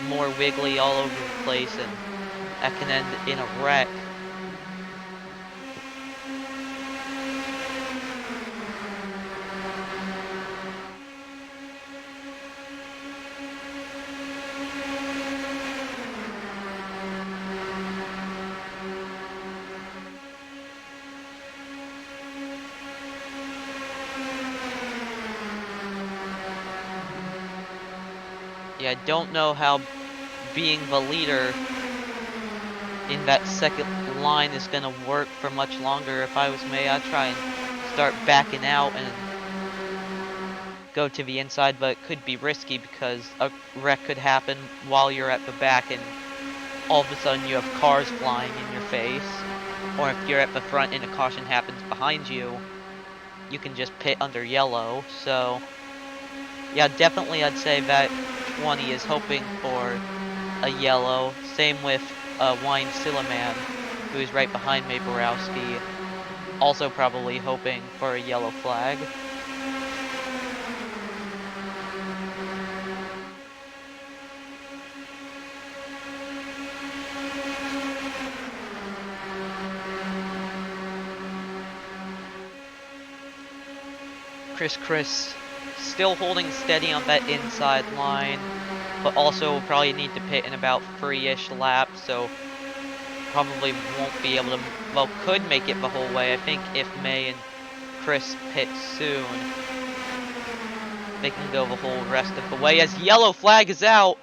more wiggly all over the place, and that can end in a wreck. Yeah, I don't know how being the leader in that second line is going to work for much longer. If I was me, I'd try and start backing out and go to the inside, but it could be risky because a wreck could happen while you're at the back and all of a sudden you have cars flying in your face. Or if you're at the front and a caution happens behind you, you can just pit under yellow. So yeah, definitely I'd say that 20 is hoping for a yellow. Same with Wine Silliman, who is right behind me, Borowski, also probably hoping for a yellow flag. Chris still holding steady on that inside line, but also will probably need to pit in about 3-ish laps, so probably won't be able to, well, could make it the whole way. I think if May and Chris pit soon, they can go the whole rest of the way as yellow flag is out.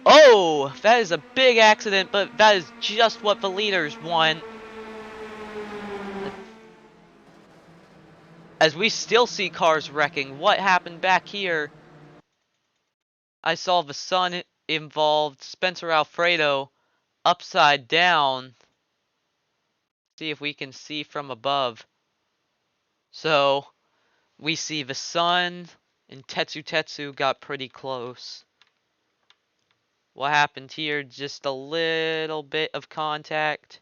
Oh, that is a big accident, but that is just what the leaders want. As we still see cars wrecking, what happened back here? I saw the sun involved, Spencer Alfredo, upside down. See if we can see from above. So, we see the sun and Tetsu got pretty close. What happened here? Just a little bit of contact.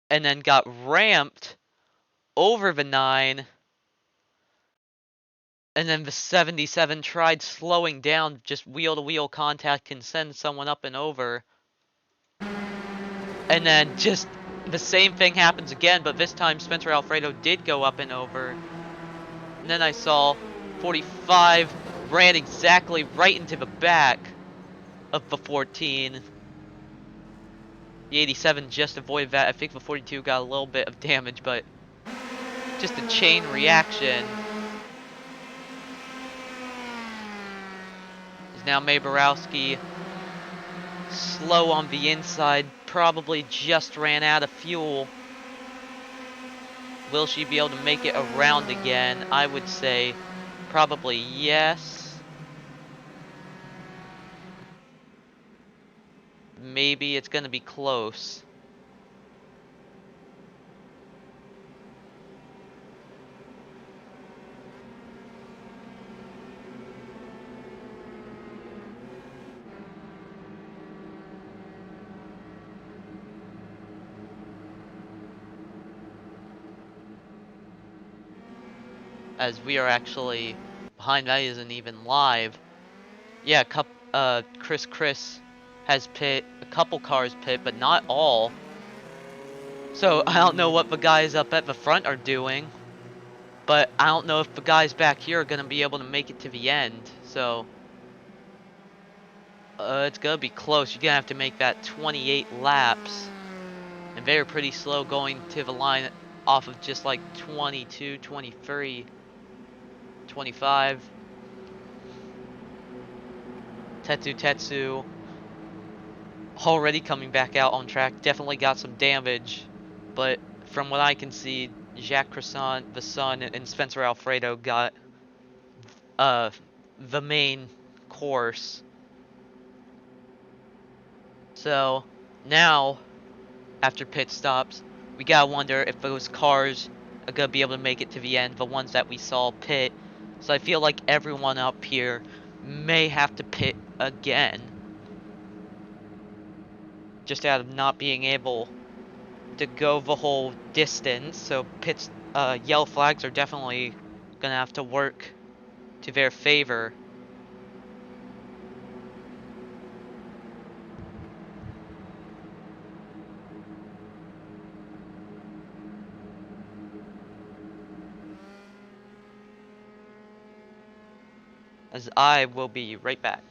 And then got ramped over the 9. And then the 77 tried slowing down. Just wheel-to-wheel contact can send someone up and over. And then just the same thing happens again, but this time Spencer Alfredo did go up and over. And then I saw 45 ran exactly right into the back of the 14. The 87 just avoided that. I think the 42 got a little bit of damage, but just a chain reaction. Is now May Borowski slow on the inside, probably just ran out of fuel. Will she be able to make it around again? I would say probably yes. Maybe it's going to be close. As we are actually behind, that isn't even live. Yeah, Chris has pit, a couple cars pit, but not all. So I don't know what the guys up at the front are doing. But I don't know if the guys back here are going to be able to make it to the end. So it's going to be close. You're going to have to make that 28 laps. And they're pretty slow going to the line off of just like 22, 23, 25. Tetsu already coming back out on track. Definitely got some damage. But from what I can see, Jacques Croissant, the Sun, and Spencer Alfredo got uh the main course. So now, after pit stops, we gotta wonder if those cars are gonna be able to make it to the end, the ones that we saw pit. So I feel like everyone up here may have to pit again, just out of not being able to go the whole distance. So pits, yellow flags are definitely gonna have to work to their favor. As I will be right back.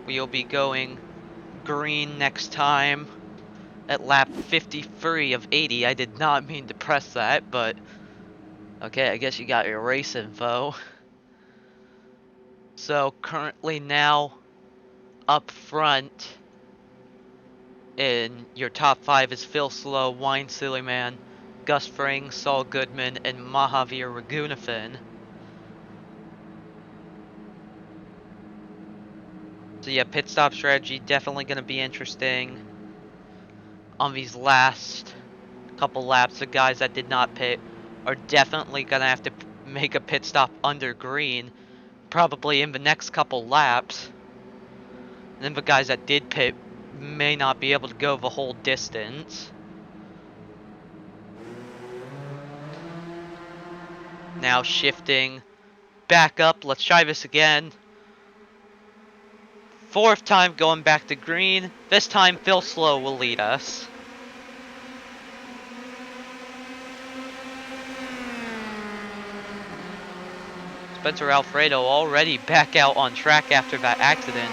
We'll be going green next time at lap 53 of 80. I did not mean to press that, but okay, I guess you got your race info. So currently now up front in your top 5 is Phil Slow, Wine Silly Man, Gus Fring, Saul Goodman, and Mahavir Raghunathan. So yeah, pit stop strategy definitely going to be interesting on these last couple laps. The guys that did not pit are definitely going to have to make a pit stop under green, probably in the next couple laps. And then the guys that did pit may not be able to go the whole distance. Now shifting back up. Let's try this again. Fourth time going back to green. This time Phil Slow will lead us. Spencer Alfredo already back out on track after that accident.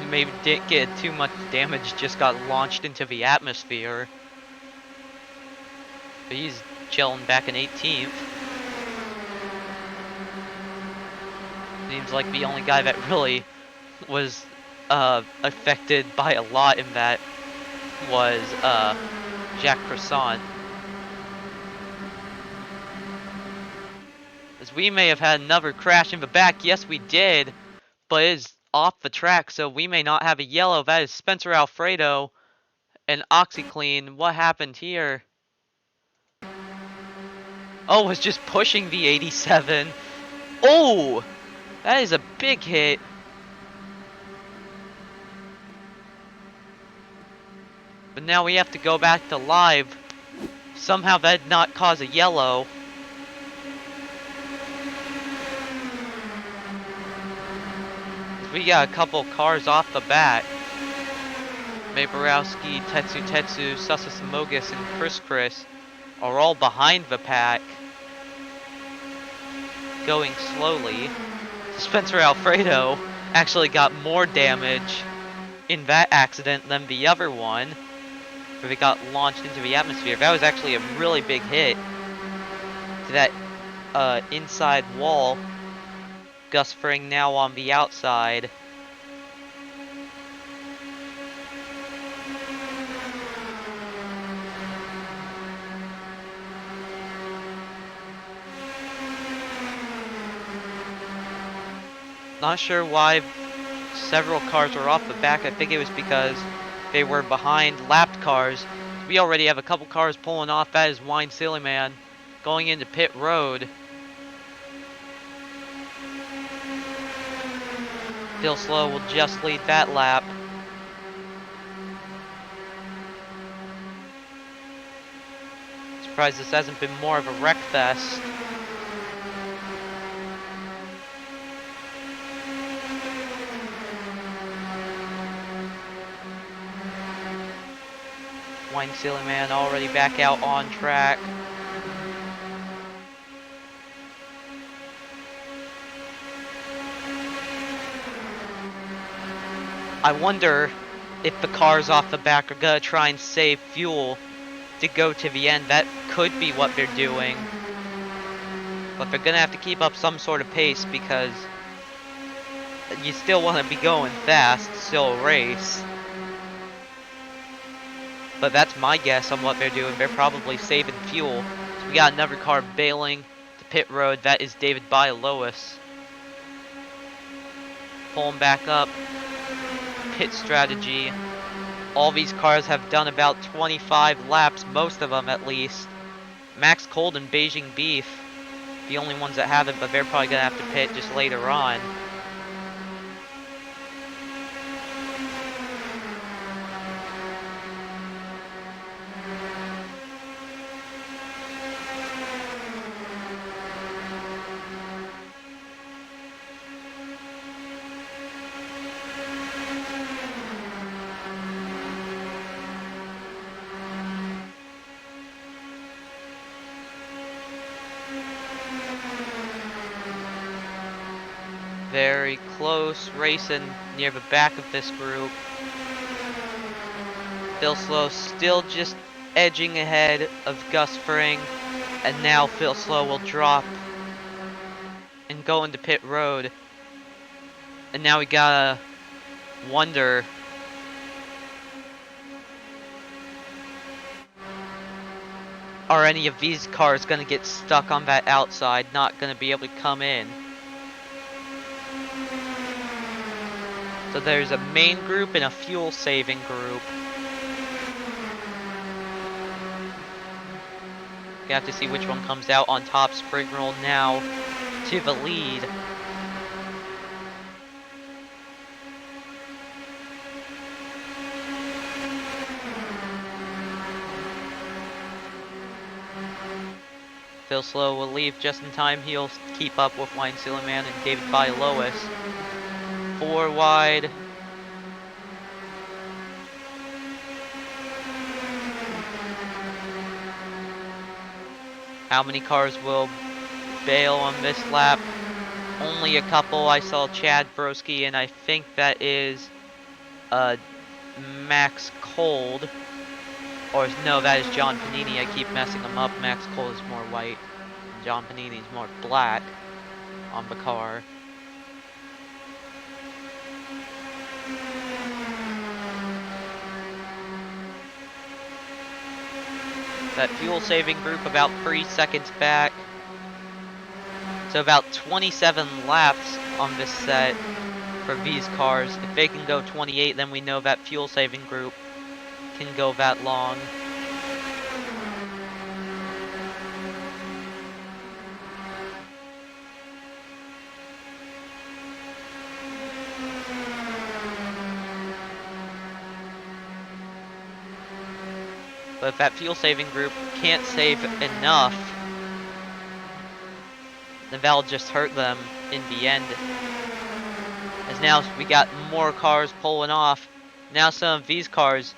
Maybe didn't get too much damage, just got launched into the atmosphere. But he's chilling back in 18th. Seems like the only guy that really was affected by a lot in that was Jacques Croissant. As we may have had another crash in the back. Yes, we did, but it is off the track, so we may not have a yellow. That is Spencer Alfredo and OxyClean. What happened here? Oh, was just pushing the 87. Oh, that is a big hit. But now we have to go back to live. Somehow that did not cause a yellow. We got a couple cars off the bat. Maborowski, Tetsu, Sasasamogus, and Chris are all behind the pack. Going slowly. Spencer Alfredo actually got more damage in that accident than the other one, where they got launched into the atmosphere. That was actually a really big hit to that inside wall. Gus Fring now on the outside. Not sure why several cars were off the back. I think it was because they were behind lapped cars. We already have a couple cars pulling off. That is Wine Silly Man going into pit road. Phil Slow will just lead that lap. Surprised this hasn't been more of a wreck fest. Wine Silly Man already back out on track. I wonder if the cars off the back are gonna try and save fuel to go to the end. That could be what they're doing. But they're gonna have to keep up some sort of pace because you still want to be going fast, still a race. But that's my guess on what they're doing. They're probably saving fuel. So we got another car bailing to pit road. That is David Bialois. Pulling back up. Pit strategy. All these cars have done about 25 laps, most of them at least. Max Cold and Beijing Beef, the only ones that haven't, but they're probably going to have to pit just later on. Very close, racing near the back of this group. Phil Slow still just edging ahead of Gus Fring, and now Phil Slow will drop and go into pit road. And now we gotta wonder, are any of these cars gonna get stuck on that outside, not gonna be able to come in? So there's a main group and a fuel saving group. You have to see which one comes out on top. Spring roll now to the lead. Phil Slow will leave just in time. He'll keep up with Wine Silly Man and David Bialois. 4 wide. How many cars will bail on this lap? Only a couple. I saw Chad Broski, and I think that is Max Cold. Or no, that is John Panini. I keep messing him up. Max Cold is more white. John Panini is more black on the car. That fuel saving group about 3 seconds back. So about 27 laps on this set for these cars. If they can go 28, then we know that fuel saving group can go that long. But if that fuel saving group can't save enough, then that'll just hurt them in the end. As now we got more cars pulling off. Now some of these cars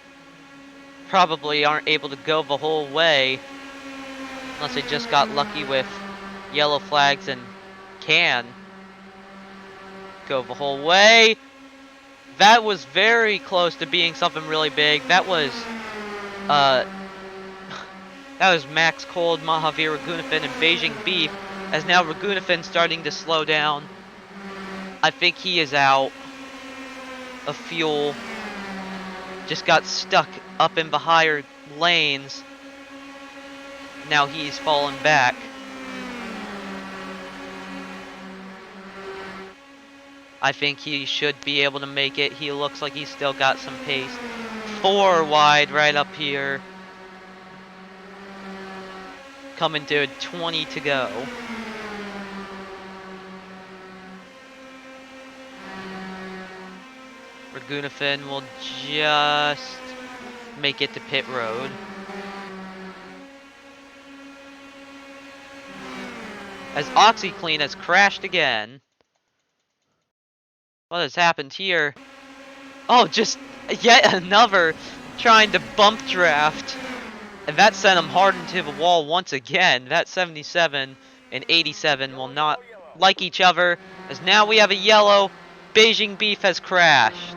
probably aren't able to go the whole way, unless they just got lucky with yellow flags and can go the whole way. That was very close to being something really big. That was Max Cold, Mahavir Raghunathan, and Beijing Beef. As now Ragunafin starting to slow down. I think he is out of fuel. Just got stuck up in the higher lanes. Now he's fallen back. I think he should be able to make it. He looks like he's still got some pace. 4 wide right up here. Coming to 20 to go. Ragunafin will just make it to pit road. As OxyClean has crashed again. What has happened here? Oh, just yet another trying to bump draft. And that sent him hard into the wall once again. That 77 and 87 will not like each other. As now we have a yellow. Beijing Beef has crashed.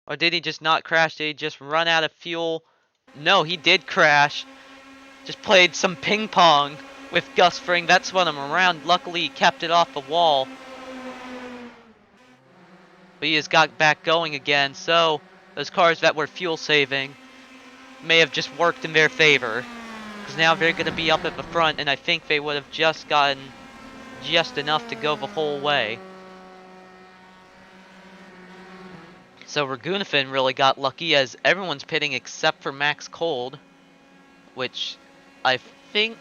Or did he just not crash? Did he just run out of fuel? No, he did crash. Just played some ping pong with Gus Fring. That spun him around. Luckily, he kept it off the wall. But he has got back going again. So, those cars that were fuel saving may have just worked in their favor. Because now they're going to be up at the front. And I think they would have just gotten just enough to go the whole way. So Ragunafin really got lucky as everyone's pitting except for Max Cold. Which I think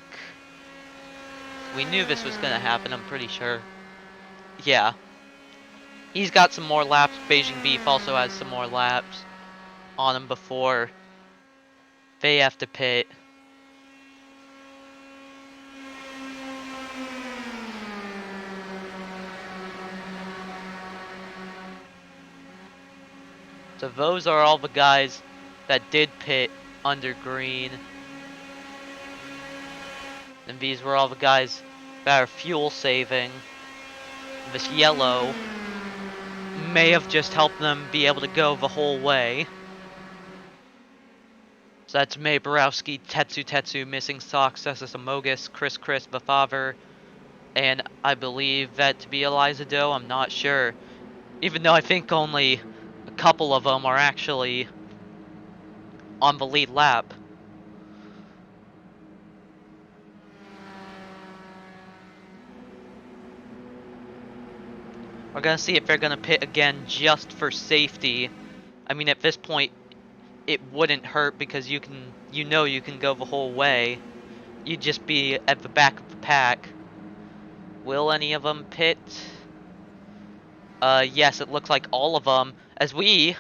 we knew this was going to happen, I'm pretty sure. Yeah. He's got some more laps. Beijing Beef also has some more laps on him before they have to pit. So those are all the guys that did pit under green. And these were all the guys that are fuel saving. This yellow may have just helped them be able to go the whole way. So that's May Borowski, Tetsu, Missing Socks, Amogus, Chris, the father, and I believe that to be Eliza Doe, I'm not sure. Even though I think only a couple of them are actually on the lead lap. We're gonna see if they're gonna pit again just for safety. I mean, at this point, it wouldn't hurt because you can go the whole way. You'd just be at the back of the pack. Will any of them pit? Yes, it looks like all of them, as we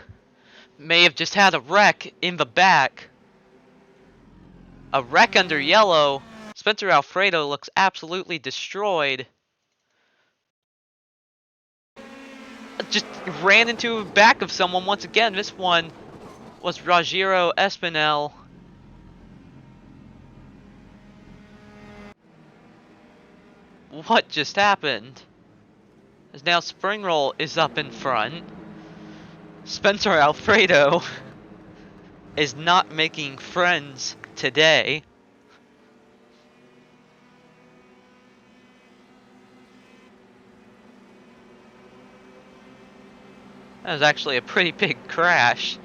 may have just had a wreck in the back. A wreck under yellow. Spencer Alfredo looks absolutely destroyed. Just ran into the back of someone once again. This one was Rogero Espinel. What just happened? As now Springroll is up in front. Spencer Alfredo is not making friends today. That was actually a pretty big crash.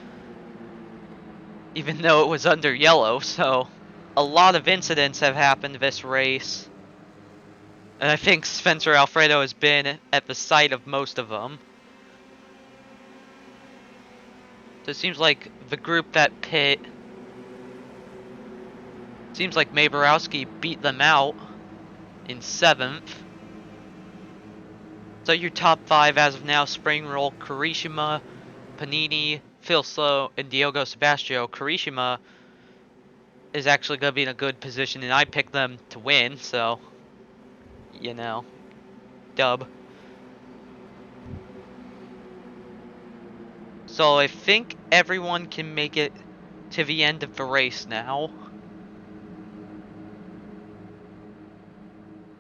Even though it was under yellow, so a lot of incidents have happened this race. And I think Spencer Alfredo has been at the site of most of them. So it seems like the group that pit... Seems like May Borowski beat them out in 7th. So your top 5 as of now, Springroll, Kirishima, Panini, Phil Slow, and Diogo Sebastio. Kirishima is actually going to be in a good position, and I picked them to win, so, you know, dub. So I think everyone can make it to the end of the race now.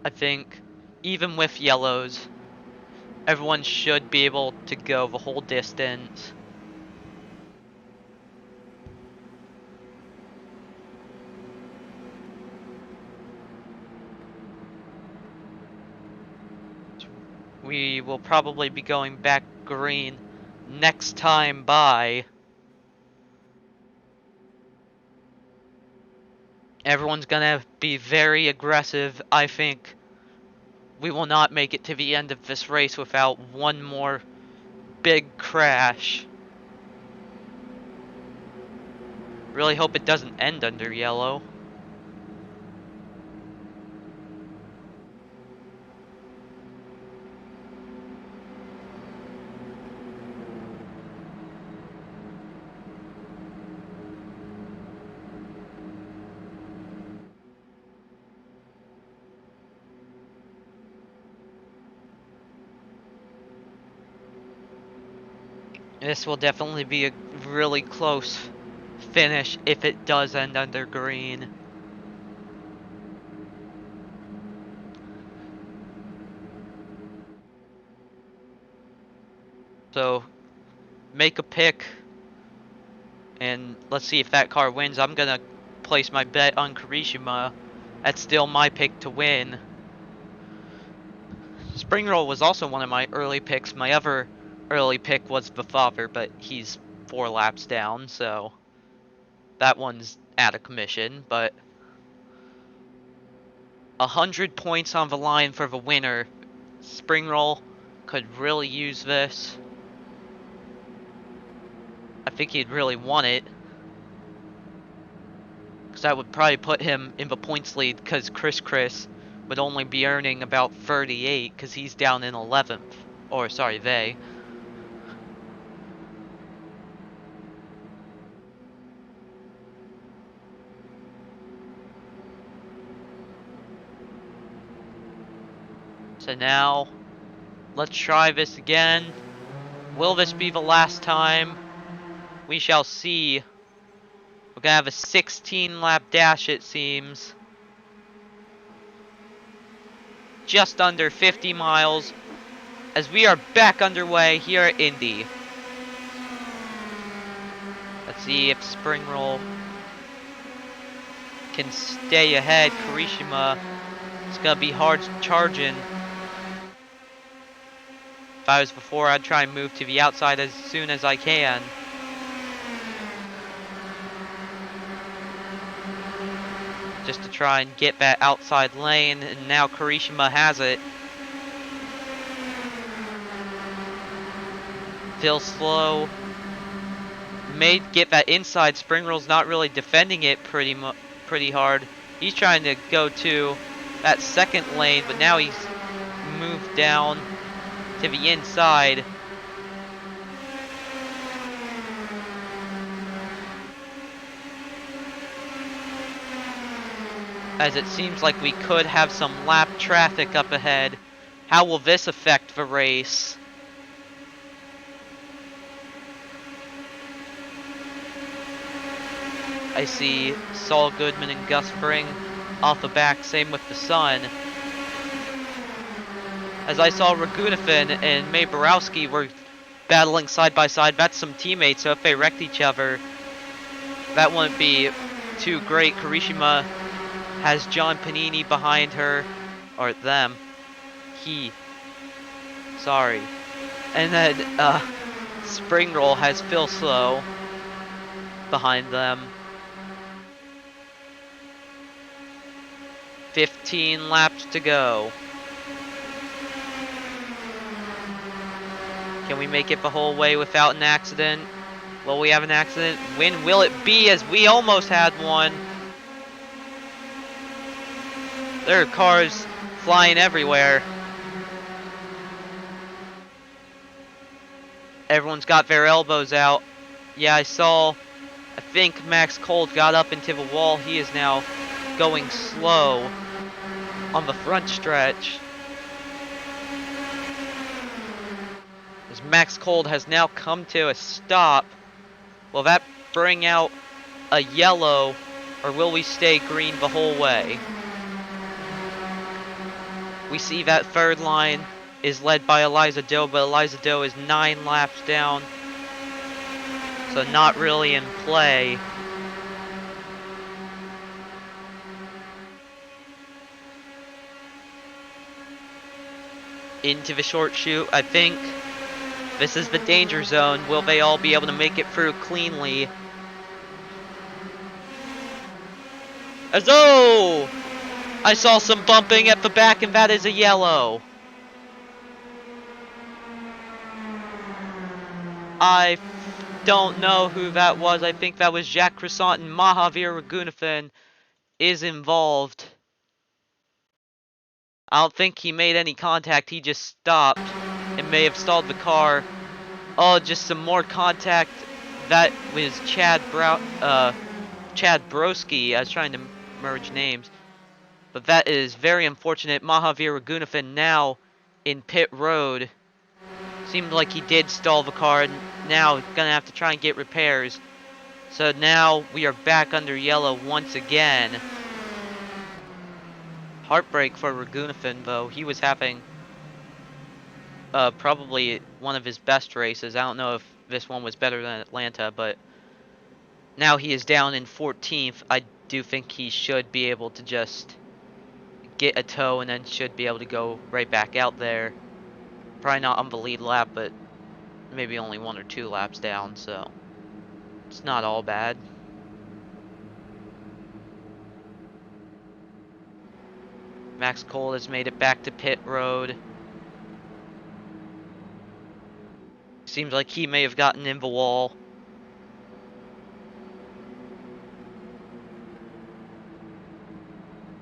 I think, even with yellows, everyone should be able to go the whole distance. we will probably be going back green next time by. Everyone's gonna be very aggressive. I think we will not make it to the end of this race without one more big crash. Really hope it doesn't end under yellow. This will definitely be a really close finish if it does end under green. So, make a pick, and let's see if that car wins. I'm gonna place my bet on Kirishima. That's still my pick to win. Spring Roll was also one of my early picks. My other early pick was the father, but he's 4 laps down, so that one's out of commission. But 100 points on the line for the winner. Spring Roll could really use this. I think he'd really want it, because that would probably put him in the points lead, because Chris would only be earning about 38 because he's down in 11th. Or, sorry, they. So now, let's try this again. Will this be the last time? We shall see. We're gonna have a 16 lap dash, it seems. Just under 50 miles. As we are back underway here at Indy. Let's see if Spring Roll can stay ahead. Kirishima, it's gonna be hard charging. If I was before, I'd try and move to the outside as soon as I can. Just to try and get that outside lane, and now Kirishima has it. Still slow. May get that inside. Spring Roll's not really defending it pretty hard. He's trying to go to that second lane, but now he's moved down to the inside. As it seems like we could have some lap traffic up ahead. How will this affect the race? I see Saul Goodman and Gus Fring off the back, same with the Sun. As I saw Ragunathan and May Borowski were battling side by side. That's some teammates, so if they wrecked each other, that wouldn't be too great. Kirishima has John Panini behind her, or them. Sorry. And then Spring Roll has Phil Slow behind them. 15 laps to go. Can we make it the whole way without an accident? Will we have an accident? When will it be, as we almost had one? There are cars flying everywhere. Everyone's got their elbows out. Yeah, I think Max Colt got up into the wall. He is now going slow on the front stretch. As Max Colt has now come to a stop. Will that bring out a yellow, or will we stay green the whole way? We see that third line is led by Eliza Doe, but Eliza Doe is 9 laps down, so not really in play. into the short chute. I think this is the danger zone. Will they all be able to make it through cleanly? As though I saw some bumping at the back, and that is a yellow. I don't know who that was. I think that was Jacques Croissant, and Mahavir Raghunathan is involved. I don't think he made any contact. He just stopped and may have stalled the car. Oh, just some more contact. That was Chad Broski. I was trying to merge names. But that is very unfortunate. Mahavir Raghunathan now in pit road. Seemed like he did stall the car, and now gonna have to try and get repairs. So now we are back under yellow once again. Heartbreak for Raghunathan, though. He was having probably one of his best races. I don't know if this one was better than Atlanta, but now he is down in 14th. I do think he should be able to just get a tow and then should be able to go right back out there. Probably not on the lead lap, but maybe only 1 or 2 laps down, so it's not all bad. Max Cole has made it back to pit road. Seems like he may have gotten in the wall.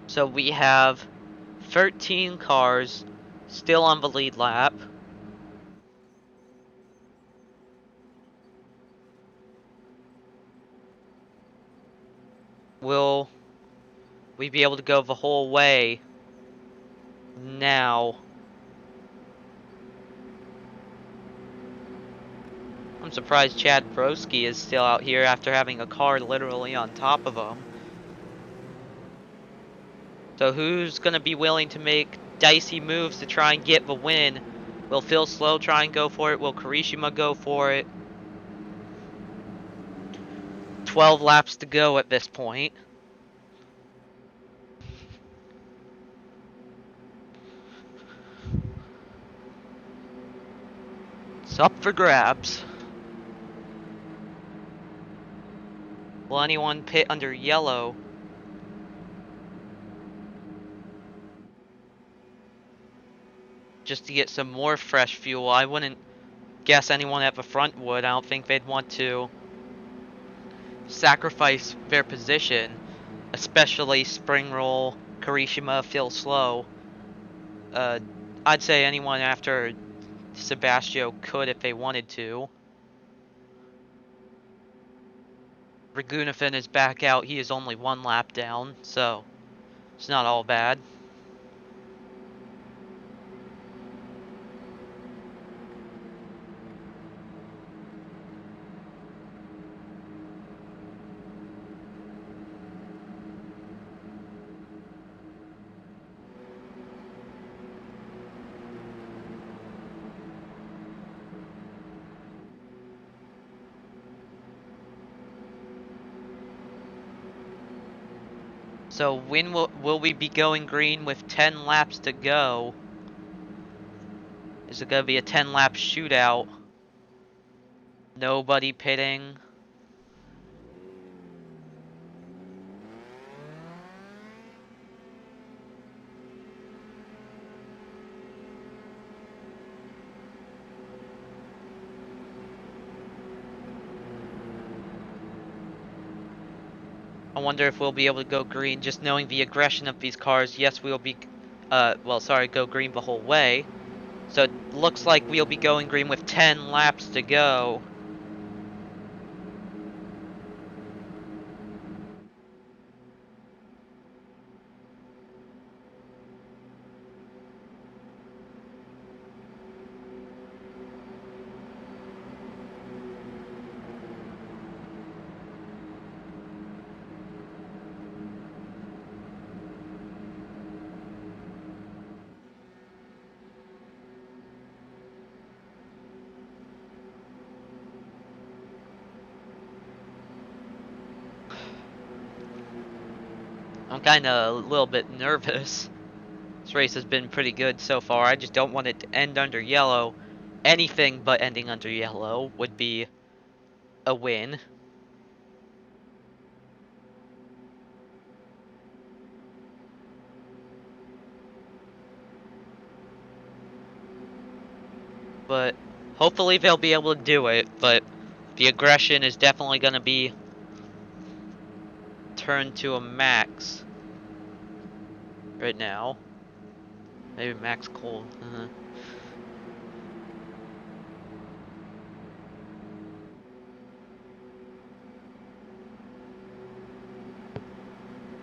So we have 13 cars still on the lead lap. Will we be able to go the whole way now? I'm surprised Chad Broski is still out here after having a car literally on top of him. So who's going to be willing to make dicey moves to try and get the win? Will Phil Slow try and go for it? Will Karishima go for it? 12 laps to go at this point. It's up for grabs. Will anyone pit under yellow? Just to get some more fresh fuel. I wouldn't guess anyone at the front would. I don't think they'd want to sacrifice their position, especially Spring Roll, Karishima, Phil Slow. I'd say anyone after Sebastio could if they wanted to. Raghunathan is back out. He is only 1 lap down, so it's not all bad. So when will we be going green with 10 laps to go? Is it going to be a 10-lap shootout? Nobody pitting? I wonder if we'll be able to go green just knowing the aggression of these cars. Yes, we'll be, go green the whole way. So it looks like we'll be going green with 10 laps to go. I'm kind of a little bit nervous. This race has been pretty good so far. I just don't want it to end under yellow. Anything but ending under yellow would be a win. But hopefully they'll be able to do it. But the aggression is definitely going to be turned to a max right now. Maybe max cold.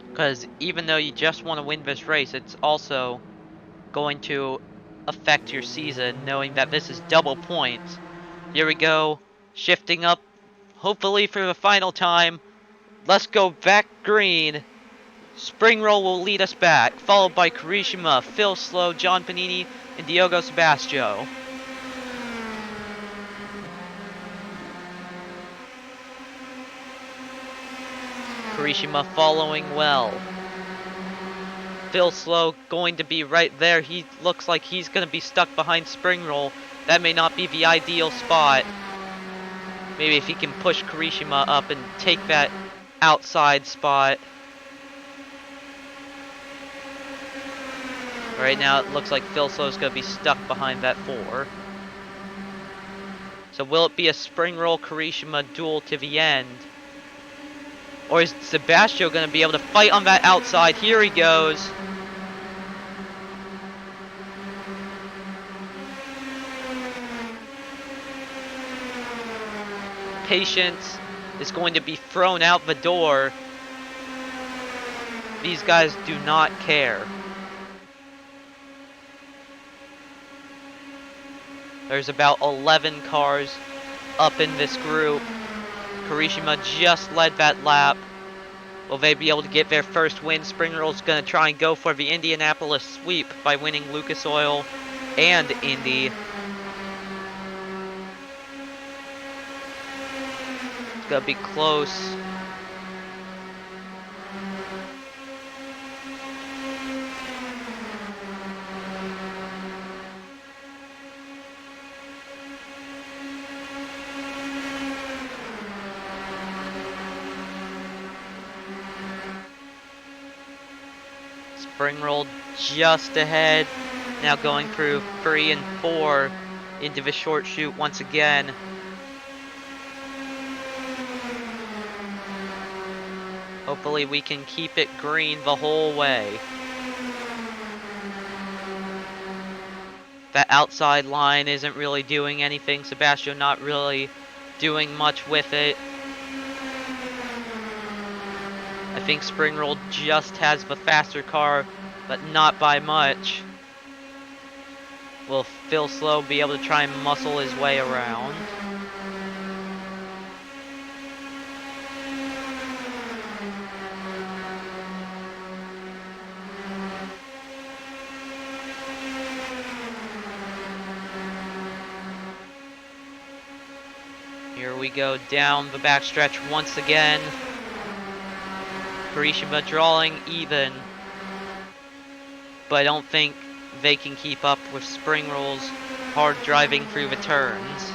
Because even though you just want to win this race, it's also going to affect your season, knowing that this is double points. Here we go, shifting up, hopefully for the final time. Let's go back green. Spring Roll will lead us back, followed by Kirishima, Phil Slow, John Panini, and Diogo Sebastio. Kirishima following well. Phil Slow going to be right there. He looks like he's going to be stuck behind Spring Roll. That may not be the ideal spot. Maybe if he can push Kirishima up and take that outside spot. Right now it looks like Phil Slow's going to be stuck behind that 4. So will it be a Spring Roll Kirishima duel to the end? Or is Sebastio going to be able to fight on that outside? Here he goes. Patience is going to be thrown out the door. These guys do not care. There's about 11 cars up in this group. Kirishima just led that lap. Will they be able to get their first win? Spring Roll's going to try and go for the Indianapolis sweep by winning Lucas Oil and Indy. It's going to be close. Spring Roll just ahead. Now going through 3 and 4 into the short chute once again. Hopefully we can keep it green the whole way. That outside line isn't really doing anything. Sebastio not really doing much with it. I think Spring Roll just has the faster car, but not by much. Will Phil Slow be able to try and muscle his way around? Here we go down the backstretch once again. Kirishima drawing even, but I don't think they can keep up with Spring Roll's hard driving through the turns.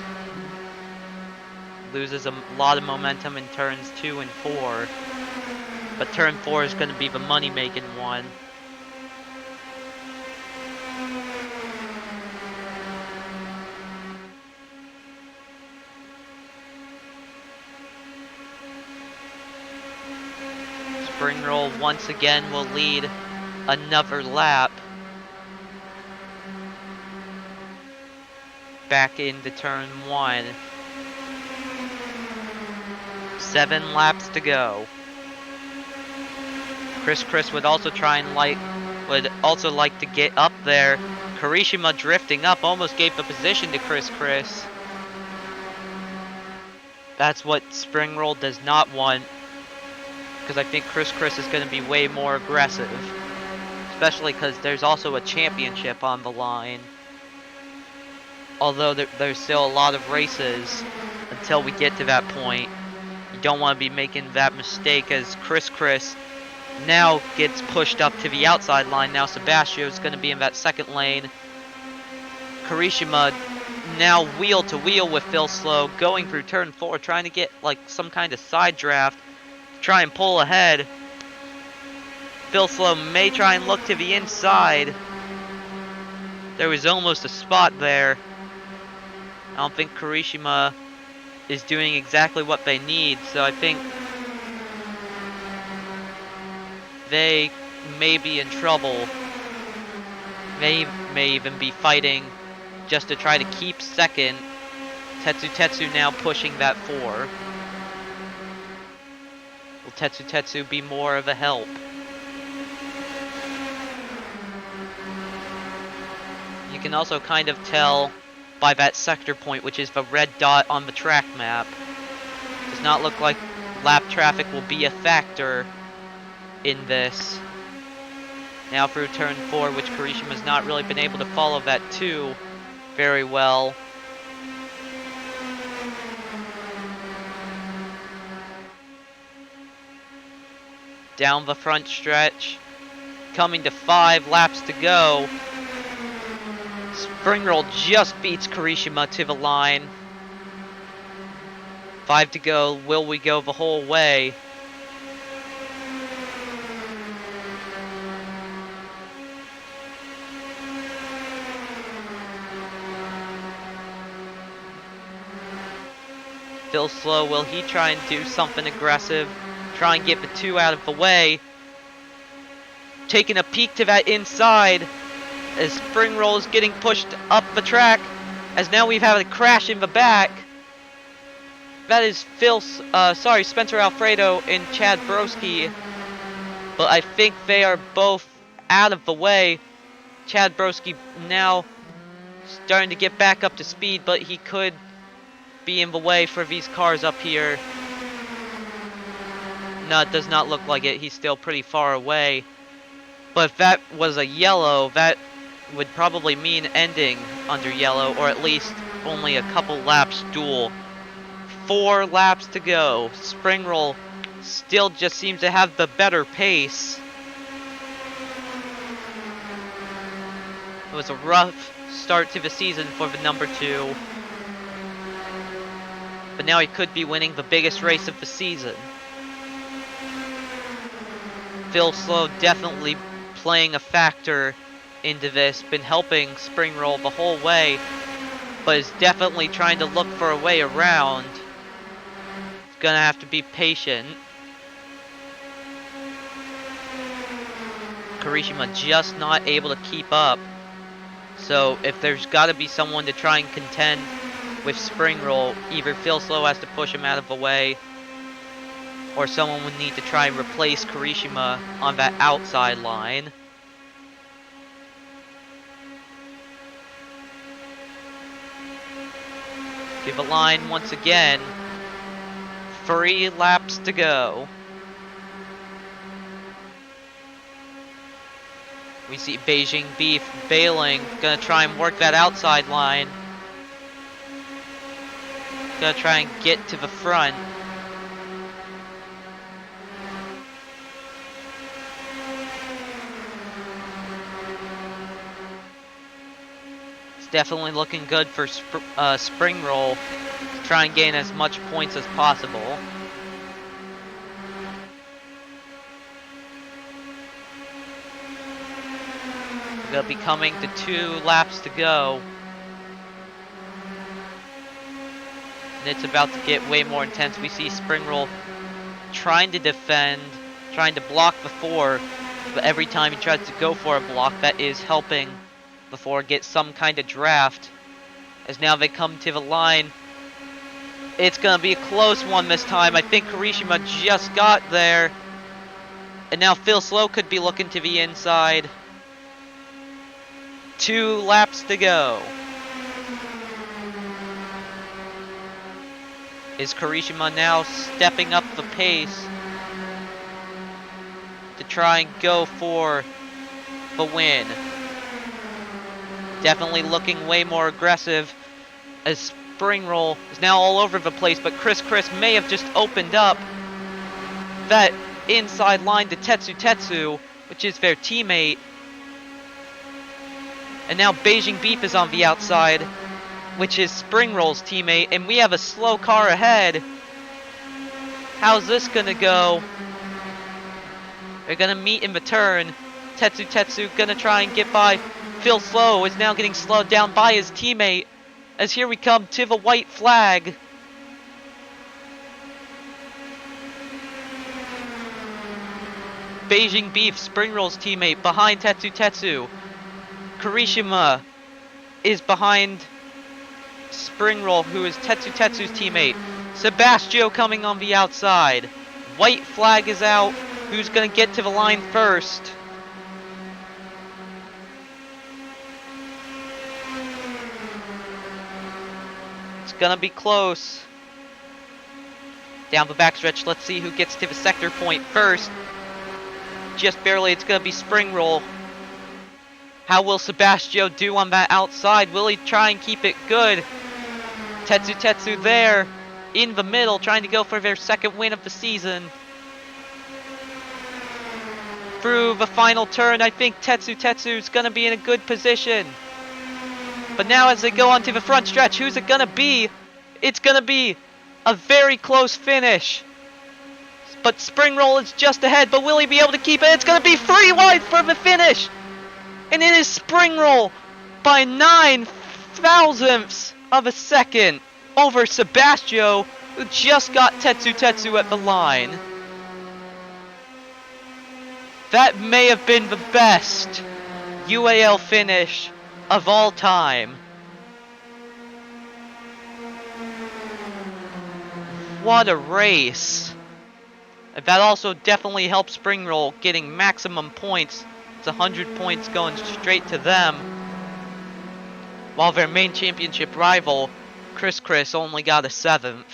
Loses a lot of momentum in turns 2 and 4, but turn 4 is going to be the money-making one. Spring Roll once again will lead another lap. Back into turn 1. 7 laps to go. Chris would also try and would also like to get up there. Kirishima drifting up almost gave the position to Chris. That's what Spring Roll does not want, because I think Chris is going to be way more aggressive, especially because there's also a championship on the line. Although there's still a lot of races until we get to that point. You don't want to be making that mistake, as Chris now gets pushed up to the outside line. Now Sebastian's going to be in that second lane. Kirishima now wheel to wheel with Phil Slow, going through turn 4, trying to get like some kind of side draft, try and pull ahead. Phil Slow may try and look to the inside. There was almost a spot there. I don't think Kirishima is doing exactly what they need, so I think they may be in trouble. May even be fighting just to try to keep second. Tetsu now pushing that 4. Will Tetsu be more of a help? You can also kind of tell by that sector point, which is the red dot on the track map. Does not look like lap traffic will be a factor in this. Now through turn 4, which Kirishima's not really been able to follow that 2 very well. Down the front stretch, coming to 5 laps to go. Spring Roll just beats Kirishima to the line. 5 to go. Will we go the whole way? Phil Slow, will he try and do something aggressive? Try and get the 2 out of the way. Taking a peek to that inside as Spring Roll is getting pushed up the track, as now we've had a crash in the back. That is Spencer Alfredo and Chad Broski, but I think they are both out of the way. Chad Broski now starting to get back up to speed, but he could be in the way for these cars up here. No, it does not look like it. He's still pretty far away. But if that was a yellow, that would probably mean ending under yellow, or at least only a couple laps duel. 4 laps to go. Spring Roll still just seems to have the better pace. It was a rough start to the season for the number 2. But now he could be winning the biggest race of the season. Phil Slow definitely playing a factor into this, been helping Spring Roll the whole way, but is definitely trying to look for a way around. He's gonna have to be patient. Kirishima just not able to keep up. So if there's gotta be someone to try and contend with Spring Roll, either Phil Slow has to push him out of the way, or someone would need to try and replace Kirishima on that outside line. Give a line once again. 3 laps to go. We see Beijing Beef bailing, gonna try and work that outside line. Gonna try and get to the front. It's definitely looking good for Spring Roll to try and gain as much points as possible. They'll be coming to 2 laps to go. And it's about to get way more intense. We see Spring Roll trying to defend, trying to block the 4, but every time he tries to go for a block, that is helping the 4 get some kind of draft. As now they come to the line. It's going to be a close one this time. I think Kirishima just got there. And now Phil Slow could be looking to the inside. 2 laps to go. Is Kirishima now stepping up the pace to try and go for the win? Definitely looking way more aggressive as Spring Roll is now all over the place, but Chris may have just opened up. That inside line to Tetsu, which is their teammate. And now Beijing Beef is on the outside, which is Springroll's teammate, and we have a slow car ahead. How's this gonna go? They're gonna meet in the turn. Tetsu gonna try and get by. Phil Slow is now getting slowed down by his teammate. As here we come to the white flag. Beijing Beef, Springroll's teammate, behind Tetsu. Kirishima is behind Springroll, who is Tetsu's teammate. Sebastio coming on the outside. White flag is out. Who's gonna get to the line first? It's gonna be close. Down the backstretch, let's see who gets to the sector point first. Just barely, it's gonna be Springroll. How will Sebastio do on that outside? Will he try and keep it good? Tetsu there, in the middle, trying to go for their second win of the season. Through the final turn, I think Tetsu's gonna be in a good position. But now as they go onto the front stretch, who's it gonna be? It's gonna be a very close finish. But Springroll is just ahead, but will he be able to keep it? It's gonna be 3 wide for the finish! And it is Springroll by 9 thousandths of a second over Sebastio, who just got Tetsu at the line. That may have been the best UAL finish of all time. What a race. That also definitely helped Springroll getting maximum points. It's 100 points going straight to them. While their main championship rival, Chris only got a 7th.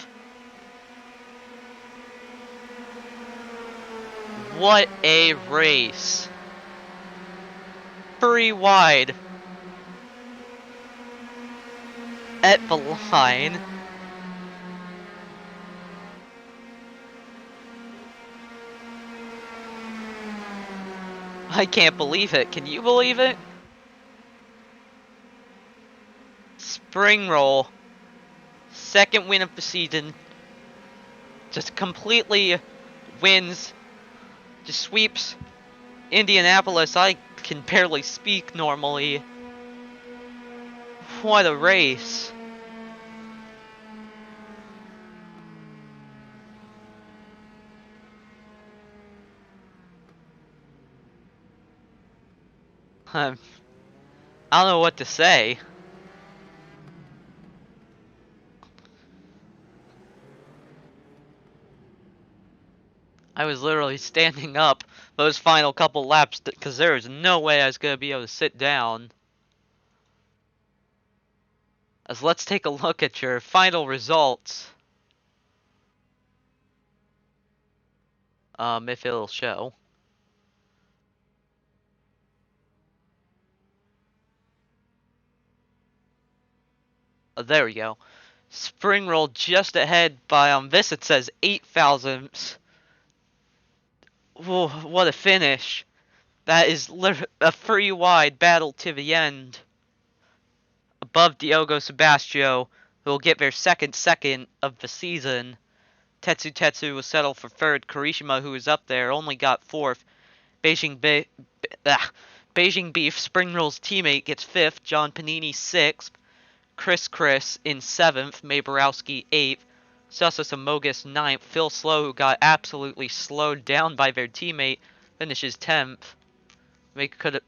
What a race. 3 wide at the line. I can't believe it. Can you believe it? Springroll, second win of the season, just completely wins, just sweeps Indianapolis. I can barely speak normally. What a race. I don't know what to say. I was literally standing up those final couple laps because there was no way I was going to be able to sit down. As let's take a look at your final results. If it'll show. Oh, there we go. Springroll just ahead by, this it says 8 thousandths. Whoa, what a finish. That is a 3 wide battle to the end. Above Diogo Sebastio, who will get their second of the season. Tetsu will settle for 3rd. Kirishima, who is up there, only got 4th. Beijing Beef, Springroll's teammate, gets 5th. John Panini 6th. Chris in 7th. May Borowski 8th. Susa Samogus 9th. Phil Slow, who got absolutely slowed down by their teammate, finishes 10th.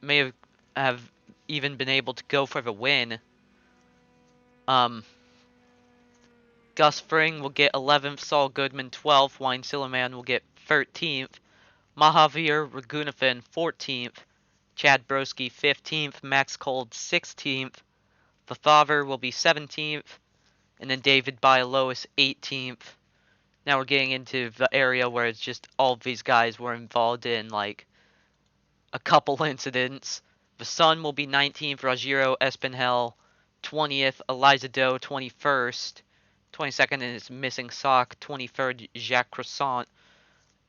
May have even been able to go for the win. Gus Fring will get 11th. Saul Goodman 12th. Wayne Silliman will get 13th. Mahavir Raghunathan 14th. Chad Broski 15th. Max Cold 16th. The Father will be 17th. And then David Bialois 18th. Now we're getting into the area where it's just all of these guys were involved in like a couple incidents. The Sun will be 19th. Rajiro Espinhel 20th. Eliza Doe 21st. 22nd is Missing Sock. 23rd Jacques Croissant.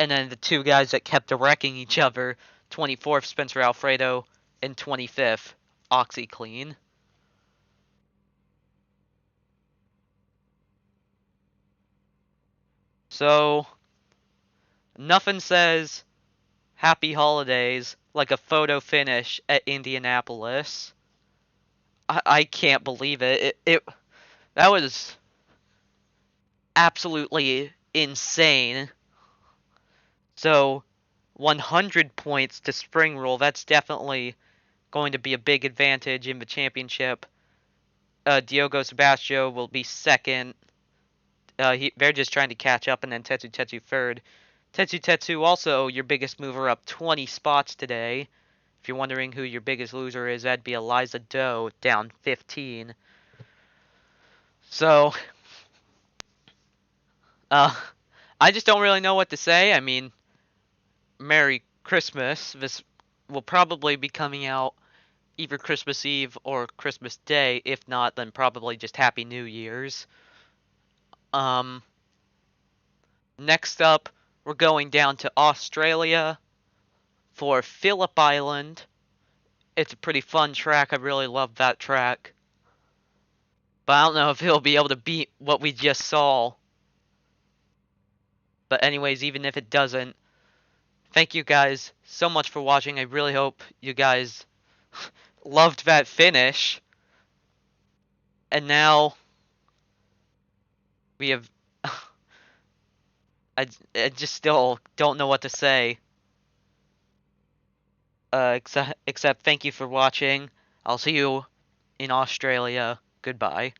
And then the two guys that kept wrecking each other, 24th Spencer Alfredo and 25th OxyClean. So nothing says happy holidays like a photo finish at Indianapolis. I can't believe it. It that was absolutely insane. So 100 points to Spring Rule. That's definitely going to be a big advantage in the championship. Diogo Sebastio will be second. They're just trying to catch up, and then Tetsu Tetsu third. Tetsu Tetsu also your biggest mover up 20 spots today. If you're wondering who your biggest loser is, that'd be Eliza Doe down 15. So, uh, I just don't really know what to say. I mean, Merry Christmas. This will probably be coming out either Christmas Eve or Christmas Day. If not, then probably just Happy New Year's. Um, Next up, we're going down to Australia for Phillip Island. It's a pretty fun track. I really love that track. But I don't know if he'll be able to beat what we just saw. But anyways, even if it doesn't, thank you guys so much for watching. I really hope you guys loved that finish. And now we have I just still don't know what to say. Except thank you for watching. I'll see you in Australia. Goodbye.